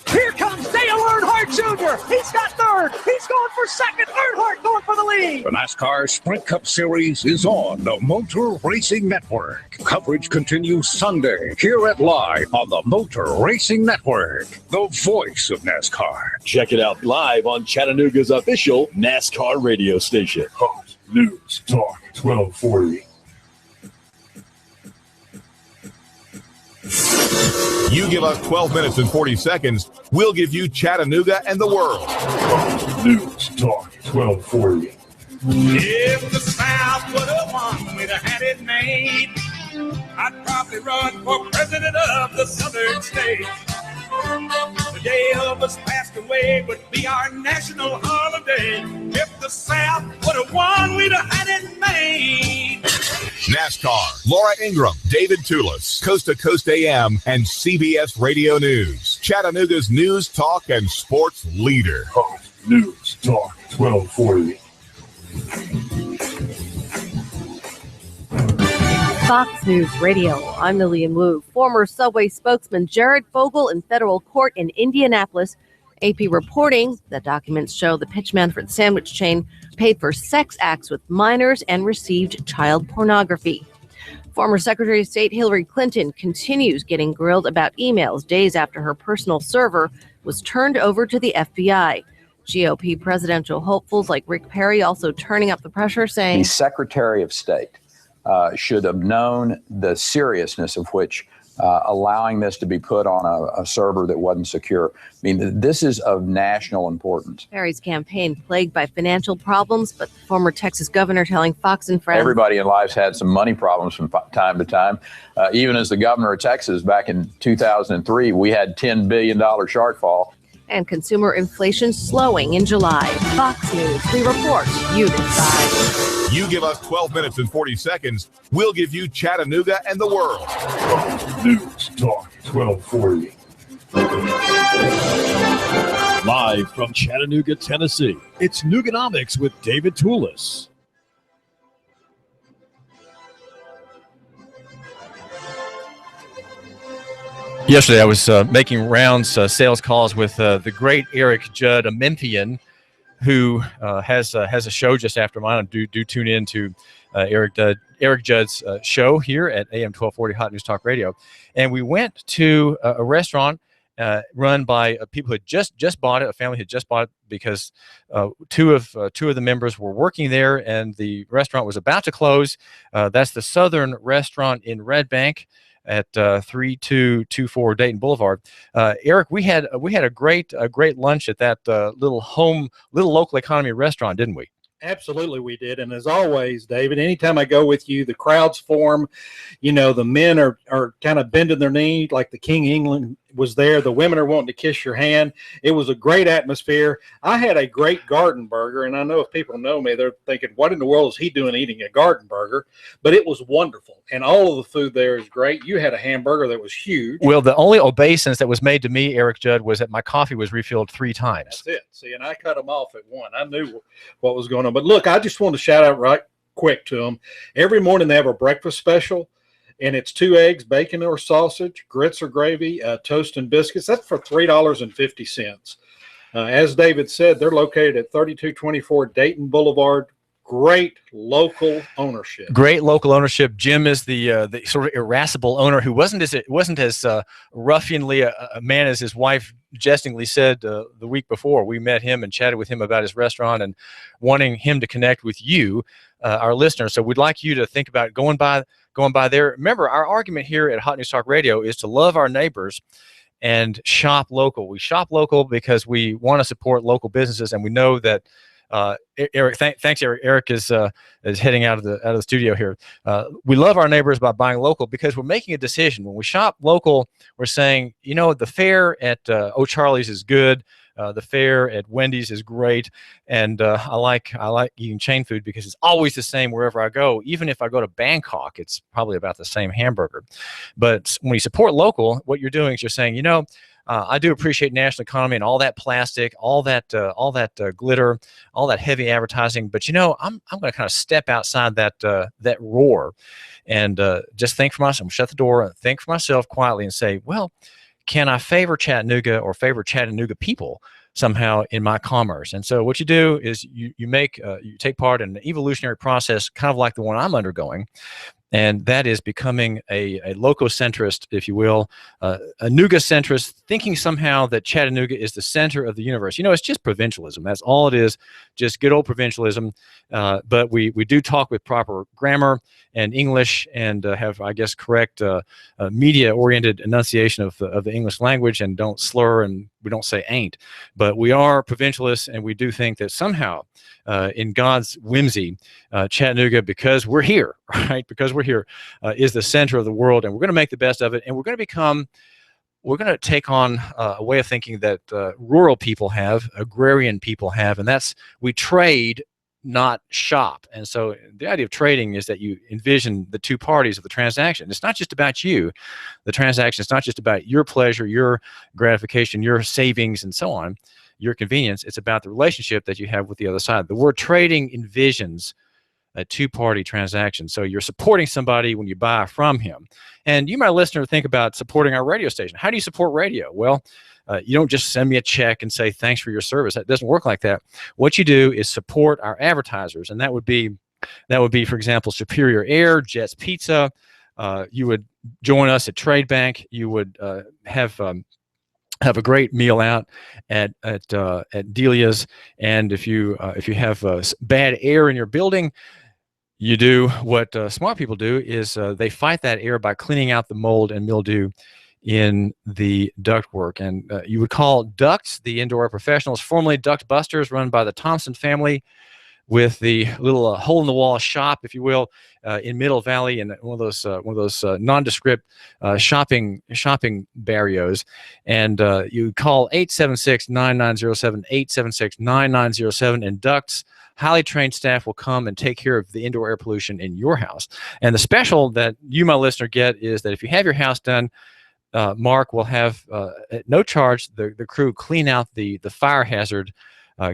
Here comes Dale Earnhardt Jr. He's got third. He's going for second. Earnhardt going for the lead. The NASCAR Sprint Cup Series is on the Motor Racing Network. Coverage continues Sunday here at Live on the Motor Racing Network, the voice of NASCAR. Check it out live on Chattanooga's official NASCAR radio station. Host News Talk 1240. You give us 12 minutes and 40 seconds, we'll give you Chattanooga and the world. News Talk 1240. If the South would have won, we'd have had it made. I'd probably run for president of the Southern states. The day Elvis passed away would be our national holiday. If the South would have won, we'd have had it made. NASCAR, Laura Ingraham, David Tulis, Coast to Coast AM, and CBS Radio News. Chattanooga's news, talk, and sports leader. News Talk 1240. Fox News Radio. I'm Lillian Wu. Former Subway spokesman Jared Fogle in federal court in Indianapolis. AP reporting that documents show the Pitch Manfred sandwich chain paid for sex acts with minors and received child pornography. Former Secretary of State Hillary Clinton continues getting grilled about emails days after her personal server was turned over to the FBI. GOP presidential hopefuls like Rick Perry also turning up the pressure, saying the Secretary of State should have known the seriousness of which allowing this to be put on a server that wasn't secure. I mean, this is of national importance. Perry's campaign plagued by financial problems, but the former Texas governor telling Fox and Friends. Everybody in life's had some money problems from time to time. Even as the governor of Texas back in 2003, we had $10 billion shortfall. And consumer inflation slowing in July. Fox News, we report, you decide. You give us 12 minutes and 40 seconds, we'll give you Chattanooga and the world. News Talk 1240. Live from Chattanooga, Tennessee, it's Nooganomics with David Tulis. Yesterday, I was making rounds, sales calls with the great Eric Judd, a Memphian, who has a show just after mine. Do tune in to Eric Judd's show here at AM 1240 Hot News Talk Radio. And we went to a restaurant run by people who had just bought it. A family had just bought it because two of the members were working there, and the restaurant was about to close. That's the Southern Restaurant in Red Bank at 3224 Dayton Boulevard. Eric, we had a great lunch at that little local economy restaurant, didn't we? Absolutely, we did. And as always, David, anytime I go with you, the crowds form. You know, the men are kind of bending their knee like the King of England was there. The women are wanting to kiss your hand. It was a great atmosphere. I had a great garden burger, and I know if people know me, they're thinking, what in the world is he doing eating a garden burger? But it was wonderful, and all of the food there is great. You had a hamburger that was huge. Well, the only obeisance that was made to me, Eric Judd, was that my coffee was refilled 3 times. That's it. See, and I cut them off at 1. I knew what was going on. But look, I just want to shout out right quick to them. Every morning they have a breakfast special, and it's 2 eggs, bacon or sausage, grits or gravy, toast and biscuits. That's for $3.50. As David said, they're located at 3224 Dayton Boulevard. Great local ownership. Great local ownership. Jim is the sort of irascible owner who wasn't as ruffianly a man as his wife jestingly said the week before. We met him and chatted with him about his restaurant and wanting him to connect with you, our listeners. So we'd like you to think about going by there. Remember, our argument here at Hot News Talk Radio is to love our neighbors and shop local. We shop local because we want to support local businesses, and we know that Eric, thanks, Eric. Eric is heading out of the studio here. We love our neighbors by buying local because we're making a decision. When we shop local, we're saying, you know, the fare at O'Charlie's is good. The fare at Wendy's is great, and I like eating chain food because it's always the same wherever I go. Even if I go to Bangkok, it's probably about the same hamburger. But when you support local, what you're doing is you're saying, you know, I do appreciate national economy and all that plastic, all that glitter, all that heavy advertising. But you know, I'm going to kind of step outside that roar, and just think for myself. Shut the door and think for myself quietly and say, well, can I favor Chattanooga or favor Chattanooga people somehow in my commerce? And so what you do is you take part in an evolutionary process, kind of like the one I'm undergoing. And that is becoming a lococentrist, if you will, a Nooga-centrist, thinking somehow that Chattanooga is the center of the universe. You know, it's just provincialism. That's all it is, just good old provincialism. But we do talk with proper grammar and English and have, I guess, correct media-oriented enunciation of the English language and don't slur and we don't say ain't. But we are provincialists, and we do think that somehow, in God's whimsy, Chattanooga, because we're here, right? Because we're here, is the center of the world, and we're going to make the best of it, and we're going to take on a way of thinking that rural people have, agrarian people have, and that's we trade, not shop. And so the idea of trading is that you envision the two parties of the transaction. It's not just about you, the transaction. It's not just about your pleasure, your gratification, your savings, and so on, your convenience. It's about the relationship that you have with the other side. The word trading envisions a two-party transaction. So you're supporting somebody when you buy from him. And you, my listener, think about supporting our radio station. How do you support radio? Well, you don't just send me a check and say, thanks for your service. That doesn't work like that. What you do is support our advertisers. And that would be, for example, Superior Air, Jets Pizza. You would join us at Trade Bank. You would have a great meal out at Delia's. And if you have bad air in your building, you do what smart people do is they fight that air by cleaning out the mold and mildew in the ductwork. And you would call Ducts the indoor air professionals, formerly Duct Busters, run by the Thompson family, with the little hole-in-the-wall shop, if you will, in Middle Valley, and one of those nondescript shopping barrios. And you call 876-9907, 876-9907, and Ducts highly trained staff will come and take care of the indoor air pollution in your house. And the special that you, my listener, get is that if you have your house done, Mark will have, at no charge, the crew clean out the fire hazard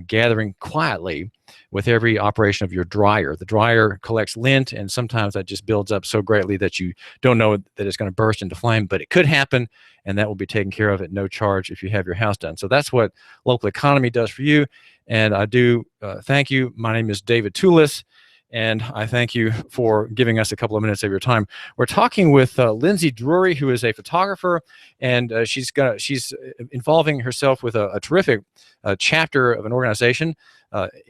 gathering quietly with every operation of your dryer. The dryer collects lint, and sometimes that just builds up so greatly that you don't know that it's going to burst into flame, but it could happen, and that will be taken care of at no charge if you have your house done. So that's what local economy does for you, and I do thank you. My name is David Tulis, and I thank you for giving us a couple of minutes of your time. We're talking with Lindsey Drury, who is a photographer, and she's involving herself with a terrific chapter of an organization.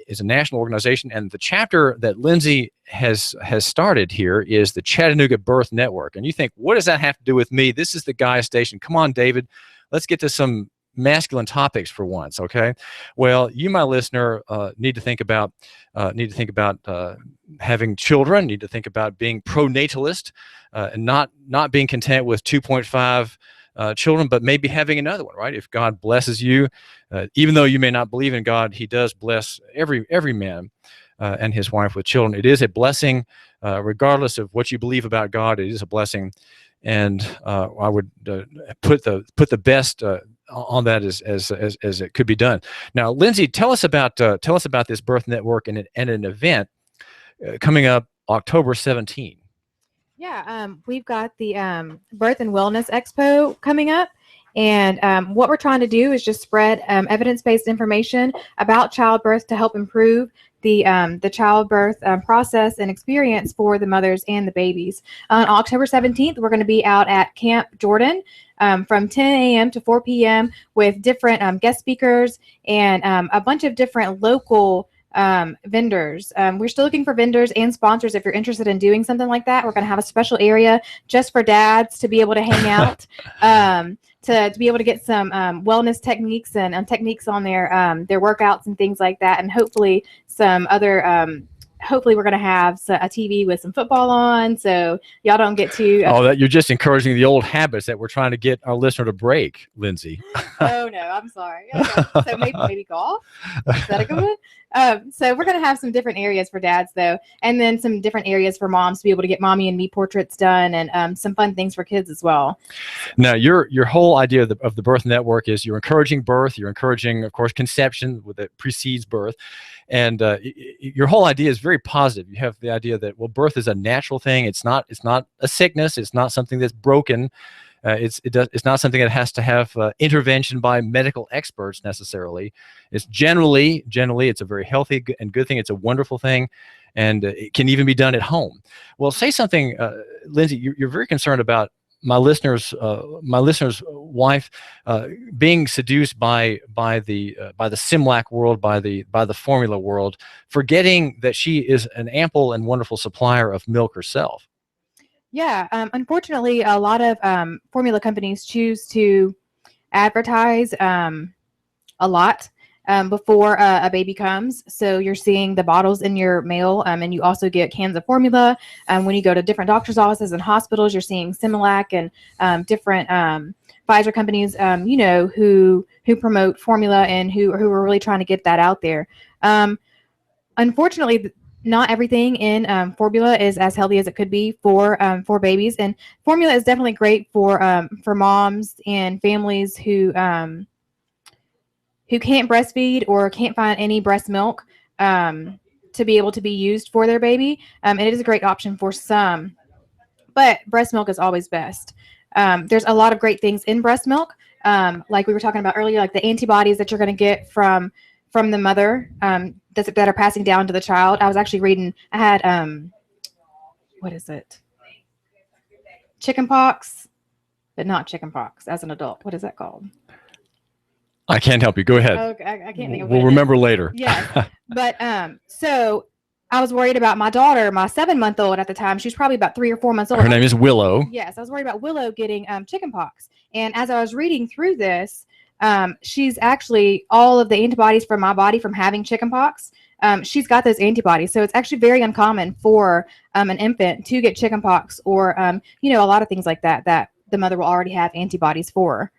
Is a national organization, and the chapter that Lindsey has started here is the Chattanooga Birth Network. And you think, what does that have to do with me? This is the guy station. Come on, David, let's get to some masculine topics for once, okay? Well, you, my listener, need to think about having children. Need to think about being pro-natalist, and not being content with 2.5 children, but maybe having another one, right? If God blesses you, even though you may not believe in God, He does bless every man and his wife with children. It is a blessing, regardless of what you believe about God. It is a blessing, and I would put the best on that as it could be done. Now, Lindsey, tell us about this birth network and an event coming up October 17. Yeah, we've got the Birth and Wellness Expo coming up, and what we're trying to do is just spread evidence-based information about childbirth to help improve the childbirth process and experience for the mothers and the babies. On October 17th, we're going to be out at Camp Jordan from 10 a.m. to 4 p.m. with different guest speakers and a bunch of different local vendors. We're still looking for vendors and sponsors. If you're interested in doing something like that, we're going to have a special area just for dads to be able to hang out, to be able to get some wellness techniques and techniques on their workouts and things like that, and hopefully some other. Hopefully we're going to have a TV with some football on, so y'all don't get too... that you're just encouraging the old habits that we're trying to get our listener to break, Lindsey. Oh, no, I'm sorry. Okay. So maybe golf? Is that a good one? So we're going to have some different areas for dads, though, and then some different areas for moms to be able to get mommy and me portraits done, and some fun things for kids as well. Now, your whole idea of the birth network is you're encouraging birth. You're encouraging, of course, conception that precedes birth. And your whole idea is very positive. You have the idea that, well, birth is a natural thing. It's not a sickness. It's not something that's broken. It's not something that has to have intervention by medical experts necessarily. It's generally it's a very healthy and good thing. It's a wonderful thing, and it can even be done at home. Well, say something, Lindsey. You're very concerned about my listener's wife being seduced by the Simlac world, by the formula world, forgetting that she is an ample and wonderful supplier of milk herself. Yeah, unfortunately, a lot of formula companies choose to advertise a lot before a baby comes. So you're seeing the bottles in your mail, and you also get cans of formula. When you go to different doctor's offices and hospitals, you're seeing Similac and different Pfizer companies, who promote formula and who are really trying to get that out there. Unfortunately, not everything in formula is as healthy as it could be for babies, and formula is definitely great for moms and families who can't breastfeed or can't find any breast milk to be able to be used for their baby. And it is a great option for some, but breast milk is always best. There's a lot of great things in breast milk, like we were talking about earlier, like the antibodies that you're going to get from the mother that are passing down to the child. I was actually reading, I had, what is it? Chicken pox, but not chicken pox as an adult. What is that called? I can't help you. Go ahead. Okay, I can't think of it. We'll remember later. Yeah. But so I was worried about my daughter, my 7-month-old at the time. She was probably about 3 or 4 months old. Her name is Willow. Yes, I was worried about Willow getting chicken pox. And as I was reading through this, she's actually all of the antibodies from my body from having chicken pox. She's got those antibodies. So it's actually very uncommon for an infant to get chicken pox or, a lot of things like that the mother will already have antibodies for.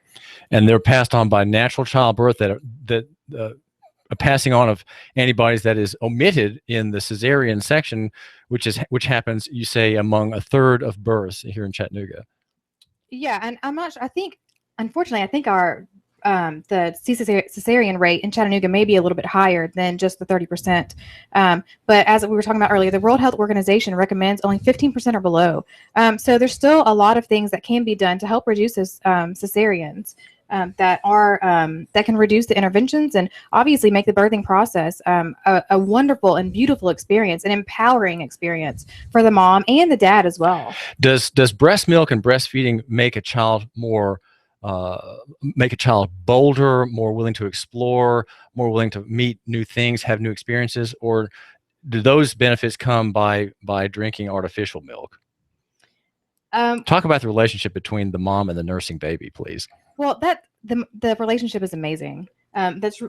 And they're passed on by natural childbirth, that a passing on of antibodies that is omitted in the cesarean section, which happens, you say, among a third of births here in Chattanooga. Yeah, and I'm not sure. Unfortunately, I think our cesarean rate in Chattanooga may be a little bit higher than just the 30%. But as we were talking about earlier, the World Health Organization recommends only 15% or below. So there's still a lot of things that can be done to help reduce cesareans. That can reduce the interventions and obviously make the birthing process a wonderful and beautiful experience, an empowering experience for the mom and the dad as well. Does breast milk and breastfeeding make a child bolder, more willing to explore, more willing to meet new things, have new experiences, or do those benefits come by drinking artificial milk? Talk about the relationship between the mom and the nursing baby, please. Well, the relationship is amazing. That's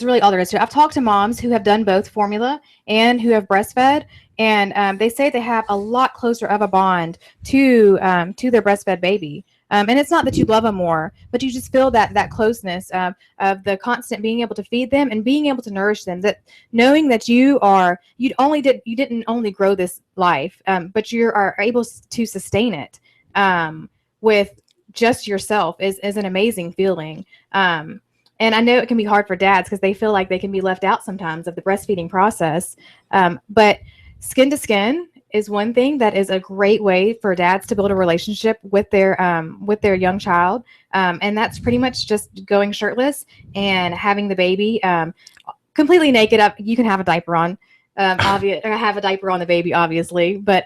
really all there is to it. I've talked to moms who have done both formula and who have breastfed, and they say they have a lot closer of a bond to their breastfed baby. And it's not that you love them more, but you just feel that closeness of the constant being able to feed them and being able to nourish them. That knowing that you didn't only grow this life, but you are able to sustain it with just yourself is an amazing feeling. And I know it can be hard for dads because they feel like they can be left out sometimes of the breastfeeding process. But skin to skin is one thing that is a great way for dads to build a relationship with their young child. And that's pretty much just going shirtless and having the baby completely naked up. You can have a diaper on. I have a diaper on the baby, obviously, but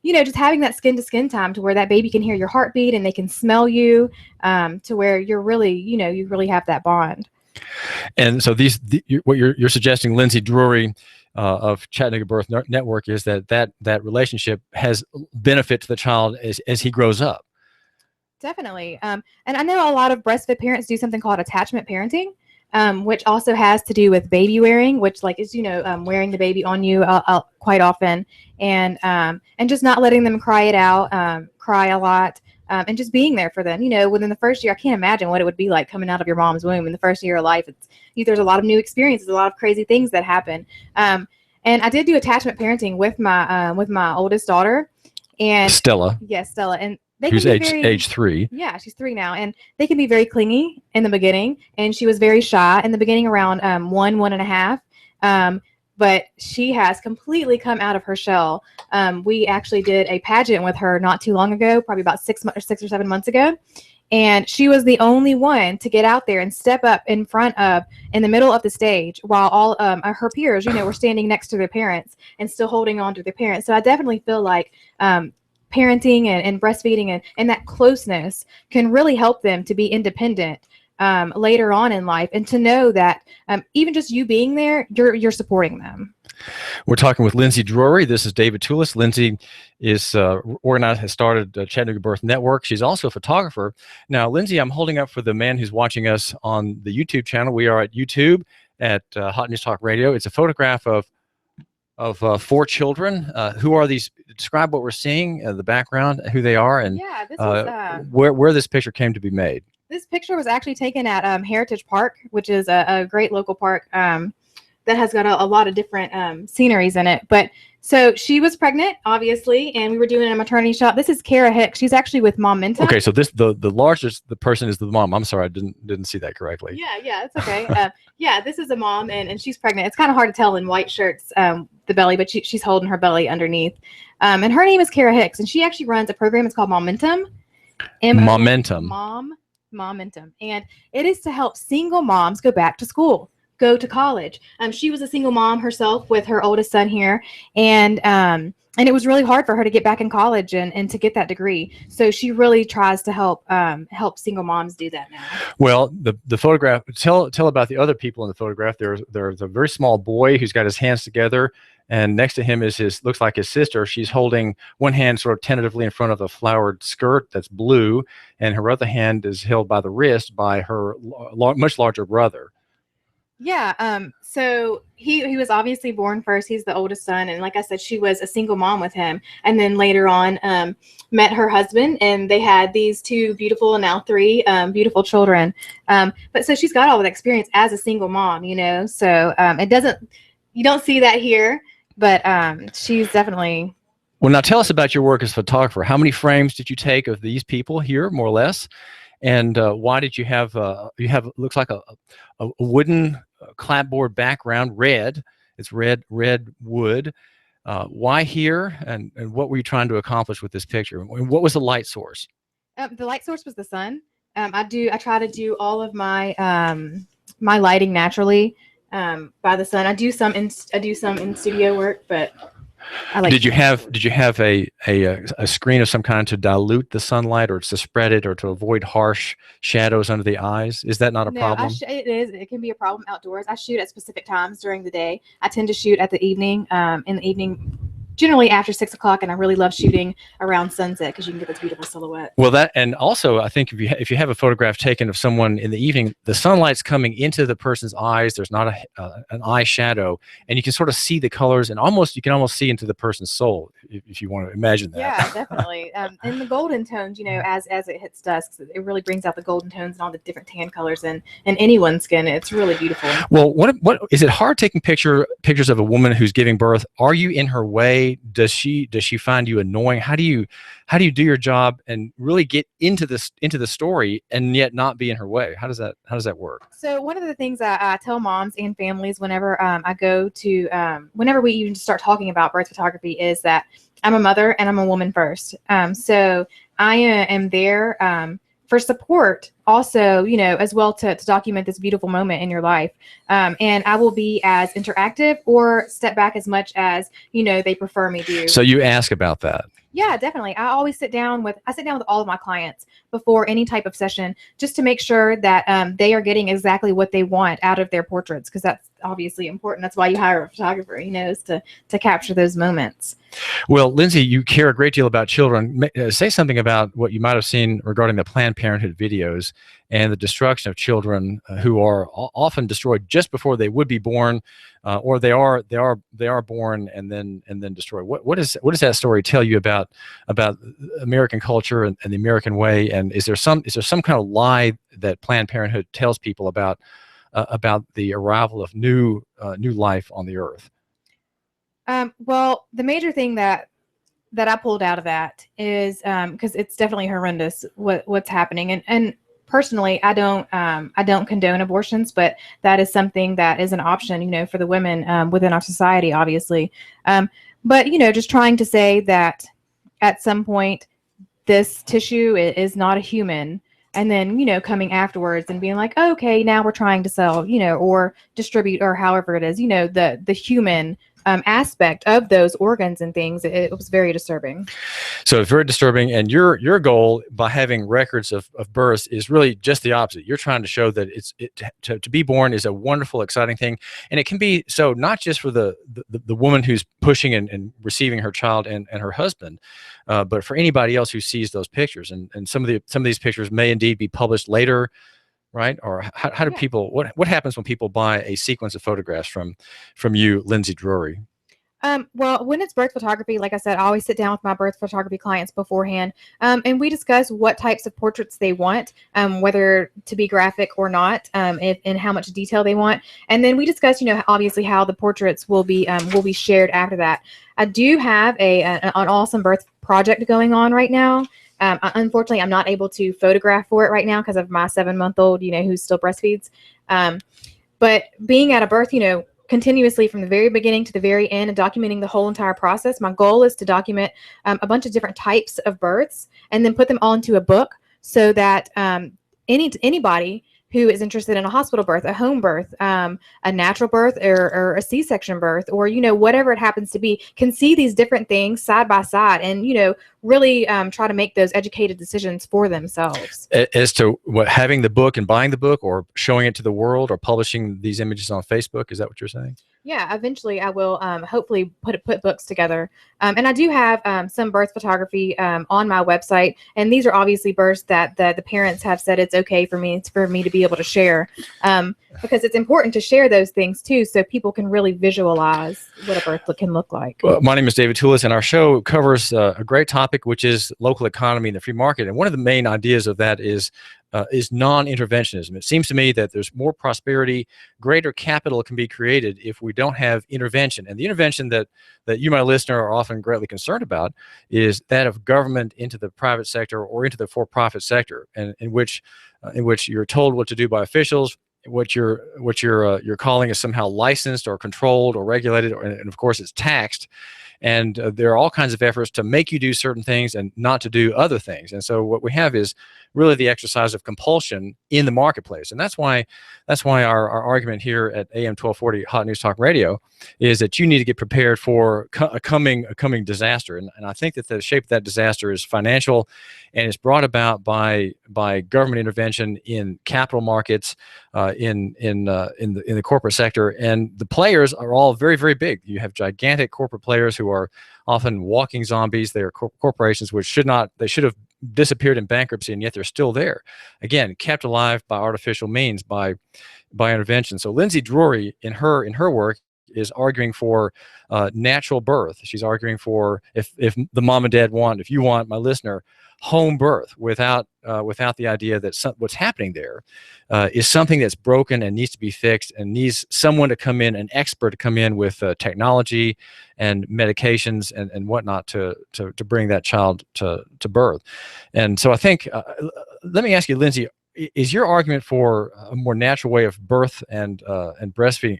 just having that skin to skin time to where that baby can hear your heartbeat and they can smell you, to where you're really, you really have that bond. And so what you're suggesting, Lindsey Drury of Chattanooga Birth Network, is that relationship has benefit to the child as he grows up. Definitely. And I know a lot of breastfed parents do something called attachment parenting. Which also has to do with baby wearing, which is wearing the baby on you quite often, and just not letting them cry it out, cry a lot, and just being there for them. Within the first year, I can't imagine what it would be like coming out of your mom's womb in the first year of life. There's a lot of new experiences, a lot of crazy things that happen. And I did do attachment parenting with my oldest daughter, and Stella. Yes, Stella, and who's age 3. Yeah, she's 3 now, and they can be very clingy in the beginning. And she was very shy in the beginning, around 1.5. But she has completely come out of her shell. We actually did a pageant with her not too long ago, probably about 6 or 7 months ago, and she was the only one to get out there and step up in the middle of the stage, while all her peers, were standing next to their parents and still holding on to their parents. So I definitely feel like parenting and breastfeeding and that closeness can really help them to be independent later on in life, and to know that even just you being there, you're supporting them. We're talking with Lindsey Drury. This is David Tulis. Lindsey has started Chattanooga Birth Network. She's also a photographer. Now, Lindsey, I'm holding up for the man who's watching us on the YouTube channel. We are at YouTube at Hot News Talk Radio. It's a photograph of 4 children. Who are these? Describe what we're seeing, the background, who they are, and this is, where this picture came to be made. This picture was actually taken at Heritage Park, which is a great local park that has got a lot of different sceneries in it. But so she was pregnant, obviously, and we were doing a maternity shot. This is Kara Hicks. She's actually with Momentum. Okay, so the largest person is the mom. I'm sorry, I didn't see that correctly. Yeah, it's okay. This is a mom, and she's pregnant. It's kind of hard to tell in white shirts, the belly, but she's holding her belly underneath. And her name is Kara Hicks, and she actually runs a program. It's called Momentum. Momentum. And it is to help single moms go back to school, go to college. She was a single mom herself with her oldest son here, and it was really hard for her to get back in college and to get that degree. So she really tries to help single moms do that now. Well, the photograph, tell about the other people in the photograph. There's a very small boy who's got his hands together, and next to him is looks like his sister. She's holding one hand sort of tentatively in front of a flowered skirt that's blue, and her other hand is held by the wrist by her much larger brother. Yeah. So he was obviously born first. He's the oldest son. And like I said, she was a single mom with him. And then later on, met her husband, and they had these 2 beautiful, and now 3 beautiful children. But so she's got all that experience as a single mom, so you don't see that here, but she's definitely. Well, now tell us about your work as a photographer. How many frames did you take of these people here, more or less? And why did you have looks like a wooden clapboard background, red. It's red wood. Why here, and what were you trying to accomplish with this picture? What was the light source? The light source was the sun. I try to do all of my my lighting naturally by the sun. I do some in studio work, but I like. Did you have a screen of some kind to dilute the sunlight, or to spread it, or to avoid harsh shadows under the eyes? Is that not a problem? It is. It can be a problem outdoors. I shoot at specific times during the day. I tend to shoot at the evening. In the evening, generally after 6 o'clock, and I really love shooting around sunset because you can get this beautiful silhouette. Well, that, and also I think if you have a photograph taken of someone in the evening, the sunlight's coming into the person's eyes. There's not an eye shadow, and you can sort of see the colors, and you can almost see into the person's soul if you want to imagine that. Yeah, definitely. And the golden tones, as it hits dusk, it really brings out the golden tones and all the different tan colors in anyone's skin. It's really beautiful. Well, what is it hard taking pictures of a woman who's giving birth? Are you in her way? Does she find you annoying? How do you do your job and really get into the story and yet not be in her way? How does that work? So one of the things I tell moms and families whenever I go to whenever we even start talking about birth photography is that I'm a mother and I'm a woman first. So I am there for support also, as well to document this beautiful moment in your life. And I will be as interactive or step back as much as, they prefer me to. So you ask about that. Yeah, definitely. I always sit down with all of my clients before any type of session, just to make sure that they are getting exactly what they want out of their portraits, because that's obviously important. That's why you hire a photographer, is to capture those moments. Well, Lindsey, you care a great deal about children. Say something about what you might have seen regarding the Planned Parenthood videos and the destruction of children who are often destroyed just before they would be born, or they are born and then destroyed. What does that story tell you about American culture and the American way? And is there some kind of lie that Planned Parenthood tells people about the arrival of new life on the earth? Well, the major thing that I pulled out of that is because it's definitely horrendous what's happening, and personally, I don't condone abortions, but that is something that is an option, for the women within our society, obviously. But just trying to say that at some point this tissue is not a human. And then, coming afterwards and being like, oh, okay, now we're trying to sell, or distribute, or however it is, the human aspect of those organs and things. It was very disturbing. So it's very disturbing. And your goal by having records of births is really just the opposite. You're trying to show that to be born is a wonderful, exciting thing. And it can be so not just for the woman who's pushing and receiving her child and her husband, but for anybody else who sees those pictures. And some of these pictures may indeed be published later, right? Or how do people, what happens when people buy a sequence of photographs from you, Lindsey Drury? Well, when it's birth photography, like I said, I always sit down with my birth photography clients beforehand, and we discuss what types of portraits they want, whether to be graphic or not, and how much detail they want. And then we discuss, obviously how the portraits will be shared after that. I do have an awesome birth project going on right now. Unfortunately, I'm not able to photograph for it right now because of my 7-month-old, who still breastfeeds. But being at a birth, continuously from the very beginning to the very end and documenting the whole entire process, my goal is to document a bunch of different types of births and then put them all into a book so that anybody who is interested in a hospital birth, a home birth, a natural birth, or a C-section birth, or, whatever it happens to be, can see these different things side by side and, really try to make those educated decisions for themselves. As to having the book and buying the book, or showing it to the world, or publishing these images on Facebook, is that what you're saying? Yeah, eventually I will hopefully put books together. And I do have some birth photography on my website. And these are obviously births that the parents have said it's okay for me to be able to share. Because it's important to share those things too, so people can really visualize what a birth can look like. Well, my name is David Tulis, and our show covers a great topic, which is local economy and the free market. And one of the main ideas of that is non-interventionism. It seems to me that there's more prosperity, greater capital can be created if we don't have intervention. And the intervention that you, my listener, are often greatly concerned about is that of government into the private sector or into the for-profit sector, and in which you're told what to do by officials, what you're calling is somehow licensed or controlled or regulated, and of course it's taxed. And there are all kinds of efforts to make you do certain things and not to do other things. And so what we have is really the exercise of compulsion in the marketplace. And that's why our argument here at AM 1240 Hot News Talk Radio is that you need to get prepared for a coming disaster. And I think that the shape of that disaster is financial, and it's brought about by government intervention in capital markets, in the corporate sector. And the players are all very, very big. You have gigantic corporate players who are often walking zombies. They are corporations which should have disappeared in bankruptcy, and yet they're still there. Again, kept alive by artificial means, by intervention. So Lindsey Drury, in her work, is arguing for natural birth. She's arguing for if the mom and dad want, if you want, my listener, home birth without the idea that what's happening there is something that's broken and needs to be fixed and needs someone to come in, an expert to come in with technology and medications and whatnot to bring that child to birth. And so I think, let me ask you, Lindsey, is your argument for a more natural way of birth and breastfeeding,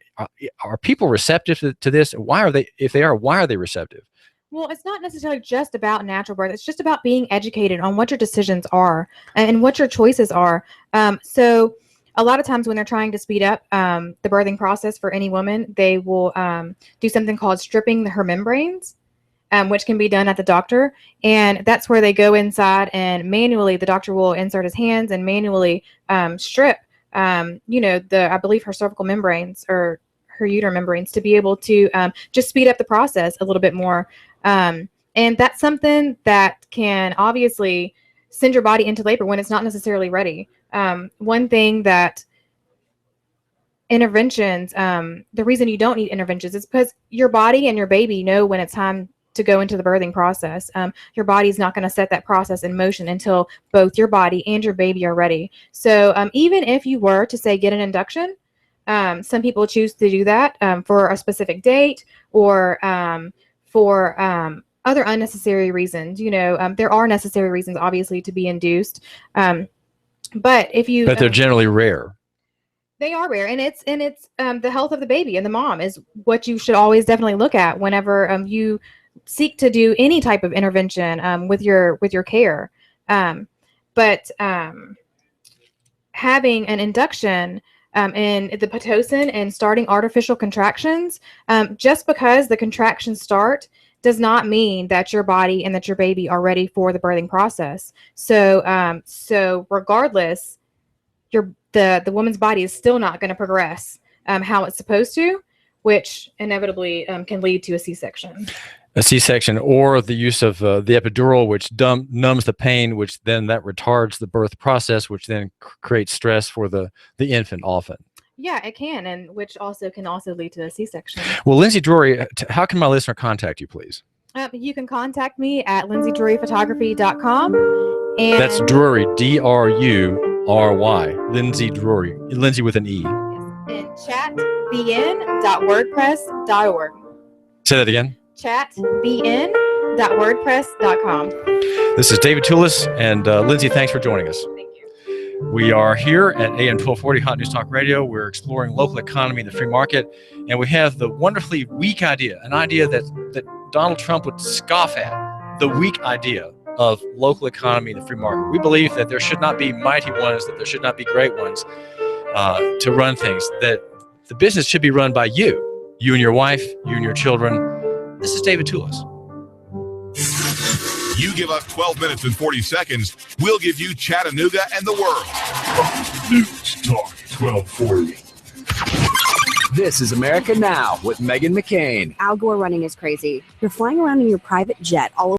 are people receptive to this? Why are they, if they are, why are they receptive? Well, it's not necessarily just about natural birth. It's just about being educated on what your decisions are and what your choices are. So a lot of times when they're trying to speed up the birthing process for any woman, they will do something called stripping her membranes, which can be done at the doctor. And that's where they go inside and manually, the doctor will insert his hands and manually strip, I believe her cervical membranes or her uterine membranes to be able to just speed up the process a little bit more. And that's something that can obviously send your body into labor when it's not necessarily ready. One thing that interventions, the reason you don't need interventions is because your body and your baby know when it's time to go into the birthing process. Your body's not going to set that process in motion until both your body and your baby are ready. So even if you were to say get an induction, some people choose to do that for a specific date or for other unnecessary reasons. There are necessary reasons, obviously, to be induced. But they're generally rare. They are rare, and it's the health of the baby and the mom is what you should always definitely look at whenever you seek to do any type of intervention with your care. But having an induction in the Pitocin and starting artificial contractions, just because the contractions start does not mean that your body and that your baby are ready for the birthing process. So regardless, the woman's body is still not going to progress how it's supposed to, which inevitably can lead to a C-section. A C-section, or the use of the epidural, which numbs the pain, which then that retards the birth process, which then creates stress for the infant often. Yeah, it can, and which can also lead to a C-section. Well, Lindsey Drury, how can my listener contact you, please? You can contact me at lindseyduryphotography.com. And that's Drury, D-R-U-R-Y, Lindsey Drury, Lindsey with an E. And chatbn.wordpress.org. Say that again. chatbn.wordpress.com. This is David Tulis, and Lindsey, thanks for joining us. Thank you. We are here at AM 1240 Hot News Talk Radio. We're exploring local economy in the free market, and we have the wonderfully weak idea, an idea that Donald Trump would scoff at, the weak idea of local economy in the free market. We believe that there should not be mighty ones, that there should not be great ones to run things, that the business should be run by you and your wife, you and your children. This is David Tulis. You give us 12 minutes and 40 seconds, we'll give you Chattanooga and the world. News Talk 1240. This is America Now with Meghan McCain. Al Gore running is crazy. You're flying around in your private jet all over.